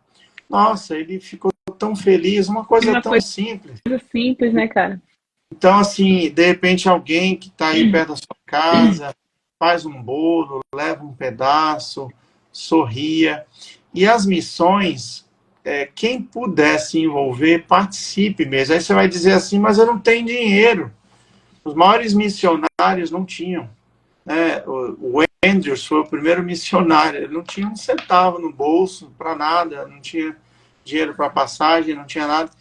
Nossa, ele ficou tão feliz, uma coisa Uma tão coisa simples. simples, né, cara? Então, assim, de repente alguém que está aí perto da sua casa faz um bolo, leva um pedaço, sorria. E as missões, quem puder se envolver, participe mesmo. Aí você vai dizer assim, mas eu não tenho dinheiro. Os maiores missionários não tinham. Né? O Andrews foi o primeiro missionário. Ele não tinha um centavo no bolso para nada, não tinha dinheiro para passagem, não tinha nada.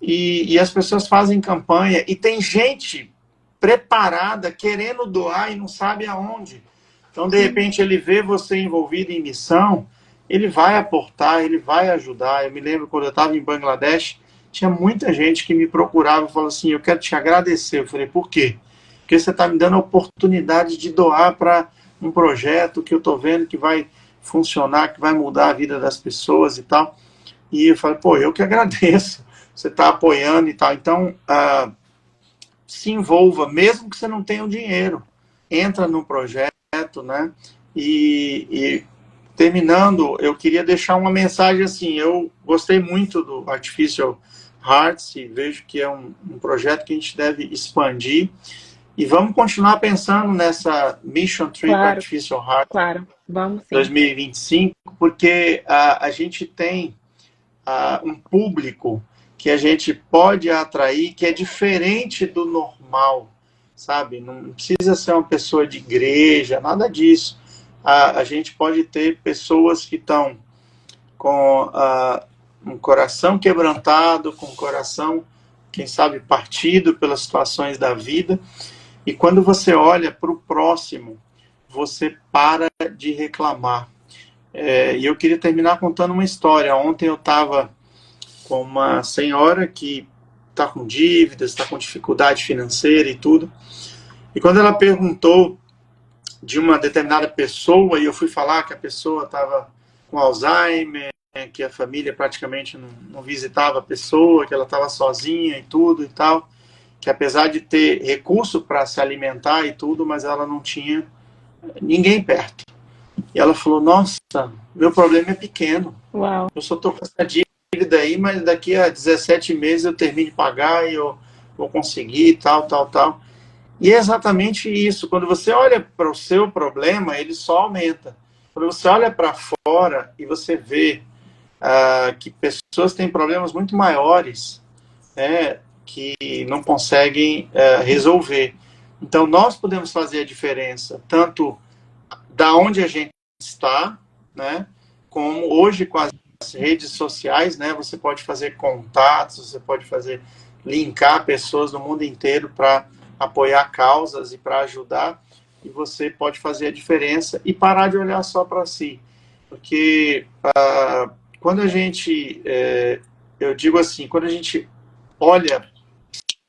E as pessoas fazem campanha e tem gente preparada, querendo doar e não sabe aonde. Então, de repente, ele vê você envolvido em missão, ele vai aportar, ele vai ajudar. Eu me lembro quando eu estava em Bangladesh, tinha muita gente que me procurava e falou assim, eu quero te agradecer. Eu falei, por quê? Porque você está me dando a oportunidade de doar para um projeto que eu estou vendo que vai funcionar, que vai mudar a vida das pessoas e tal. E eu falei, pô, eu que agradeço. Você está apoiando e tal. Então, se envolva, mesmo que você não tenha o dinheiro. Entra no projeto, né? E terminando, eu queria deixar uma mensagem assim. Eu gostei muito do Artificial Hearts e vejo que é um projeto que a gente deve expandir. E vamos continuar pensando nessa Mission Trip Artificial Heart Claro, vamos sim. 2025, porque a gente tem um público que a gente pode atrair, que é diferente do normal, sabe? Não precisa ser uma pessoa de igreja, nada disso. A gente pode ter pessoas que estão com um coração quebrantado, com um coração, quem sabe, partido pelas situações da vida. E quando você olha para o próximo, você para de reclamar. E eu queria terminar contando uma história. Ontem eu estava com uma senhora que está com dívidas, está com dificuldade financeira e tudo. E quando ela perguntou de uma determinada pessoa, e eu fui falar que a pessoa estava com Alzheimer, que a família praticamente não visitava a pessoa, que ela estava sozinha e tudo e tal, que apesar de ter recurso para se alimentar e tudo, mas ela não tinha ninguém perto. E ela falou, nossa, meu problema é pequeno. Uau. Eu só estou com essa dívida aí, mas daqui a 17 meses eu termino de pagar e eu vou conseguir, tal. E é exatamente isso. Quando você olha para o seu problema, ele só aumenta. Quando você olha para fora e você vê que pessoas têm problemas muito maiores, né, que não conseguem resolver. Então, nós podemos fazer a diferença, tanto da onde a gente está, né, como hoje com as redes sociais, né, você pode fazer contatos, você pode linkar pessoas do mundo inteiro para apoiar causas e para ajudar, e você pode fazer a diferença e parar de olhar só para si. Porque quando a gente, eu digo assim, quando a gente olha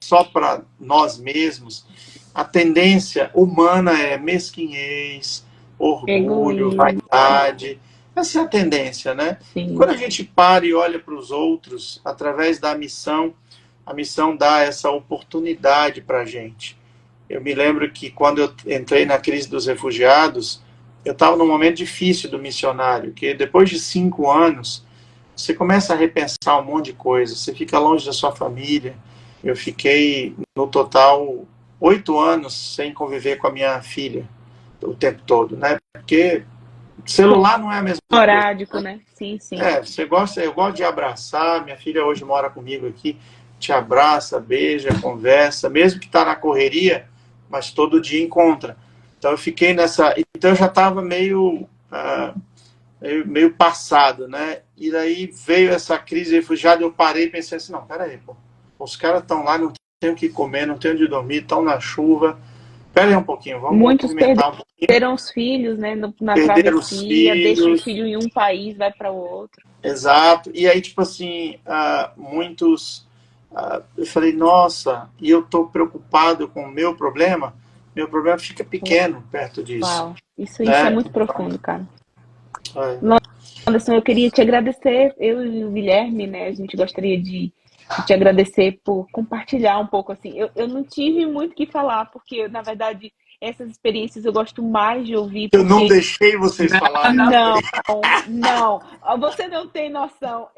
só para nós mesmos, a tendência humana é mesquinhez, orgulho, vaidade. Essa é a tendência, né? Quando a gente para e olha para os outros, através da missão, a missão dá essa oportunidade para a gente. Eu me lembro que quando eu entrei na crise dos refugiados, eu estava num momento difícil do missionário, que depois de 5 anos, você começa a repensar um monte de coisa, você fica longe da sua família. Eu fiquei, no total, 8 anos sem conviver com a minha filha o tempo todo, né? Porque celular não é a mesma coisa. Horádico, né? Sim, sim. Eu gosto de abraçar, minha filha hoje mora comigo aqui, te abraça, beija, conversa, mesmo que está na correria, mas todo dia encontra. Então eu fiquei nessa... Então eu já estava meio passado, né? E daí veio essa crise de refugiado, eu parei e pensei assim, não, peraí, pô, os caras estão lá, não tem o que comer, não tem onde dormir, estão na chuva. Pera aí um pouquinho, vamos movimentar um pouquinho. Perderam os filhos, né, na travessia, deixa o filho em um país, vai para o outro. Exato. E aí, tipo assim, muitos... eu falei, nossa, e eu tô preocupado com o meu problema fica pequeno perto disso. Uau. Isso é muito profundo, cara. Anderson, eu queria te agradecer, eu e o Guilherme, né, a gente gostaria de te agradecer por compartilhar um pouco, assim, eu não tive muito o que falar, porque, na verdade, essas experiências eu gosto mais de ouvir. Eu não deixei vocês falarem. Não, você não tem noção,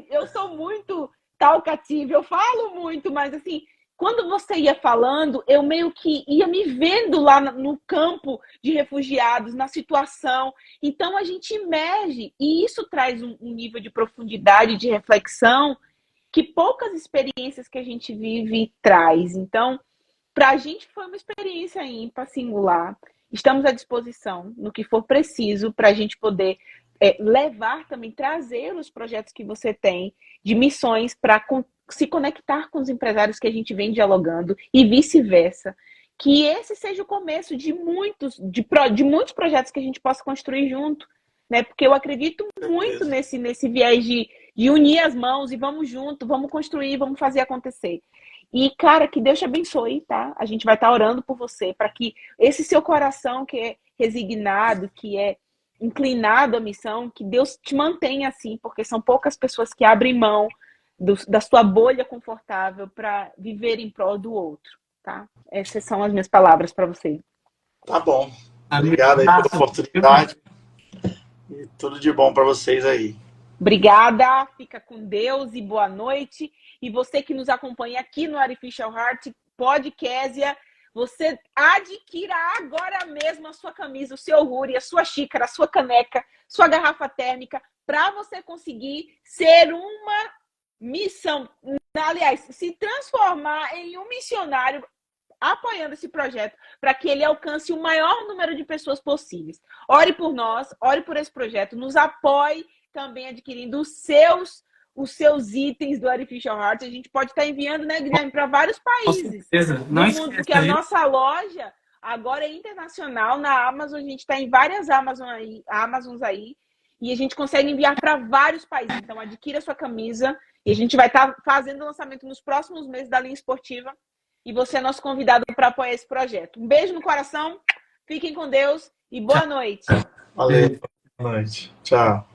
eu sou muito talkativa, eu falo muito, mas, assim, quando você ia falando, eu meio que ia me vendo lá no campo de refugiados, na situação. Então, a gente emerge, e isso traz um nível de profundidade, de reflexão, que poucas experiências que a gente vive traz. Então, para a gente foi uma experiência ímpar, singular. Estamos à disposição no que for preciso para a gente poder levar também, trazer os projetos que você tem de missões para se conectar com os empresários que a gente vem dialogando e vice-versa. Que esse seja o começo de muitos projetos que a gente possa construir junto, né? Porque eu acredito muito nesse viés de unir as mãos e vamos junto, vamos construir, vamos fazer acontecer. E, cara, que Deus te abençoe, tá? A gente vai estar orando por você, para que esse seu coração que é resignado, que é inclinado à missão, que Deus te mantenha assim, porque são poucas pessoas que abrem mão da sua bolha confortável para viver em prol do outro, tá? Essas são as minhas palavras para você. Tá bom. Obrigado aí pela oportunidade. E tudo de bom para vocês aí. Obrigada, fica com Deus e boa noite. E você que nos acompanha aqui no Artificial Heart Podcast, você adquira agora mesmo a sua camisa, o seu huri, a sua xícara, a sua caneca, sua garrafa térmica, para você conseguir ser uma missão, aliás, se transformar em um missionário apoiando esse projeto para que ele alcance o maior número de pessoas possíveis. Ore por nós, ore por esse projeto, nos apoie também adquirindo os seus itens do Artificial Heart. A gente pode estar enviando, né, Guilherme, para vários países no mundo, porque a nossa loja agora é internacional. Na Amazon, a gente está em várias Amazons aí, e a gente consegue enviar para vários países. Então, adquira a sua camisa, e a gente vai estar fazendo o lançamento nos próximos meses da linha esportiva, e você é nosso convidado para apoiar esse projeto. Um beijo no coração, fiquem com Deus, e boa noite. Valeu, boa noite. Tchau.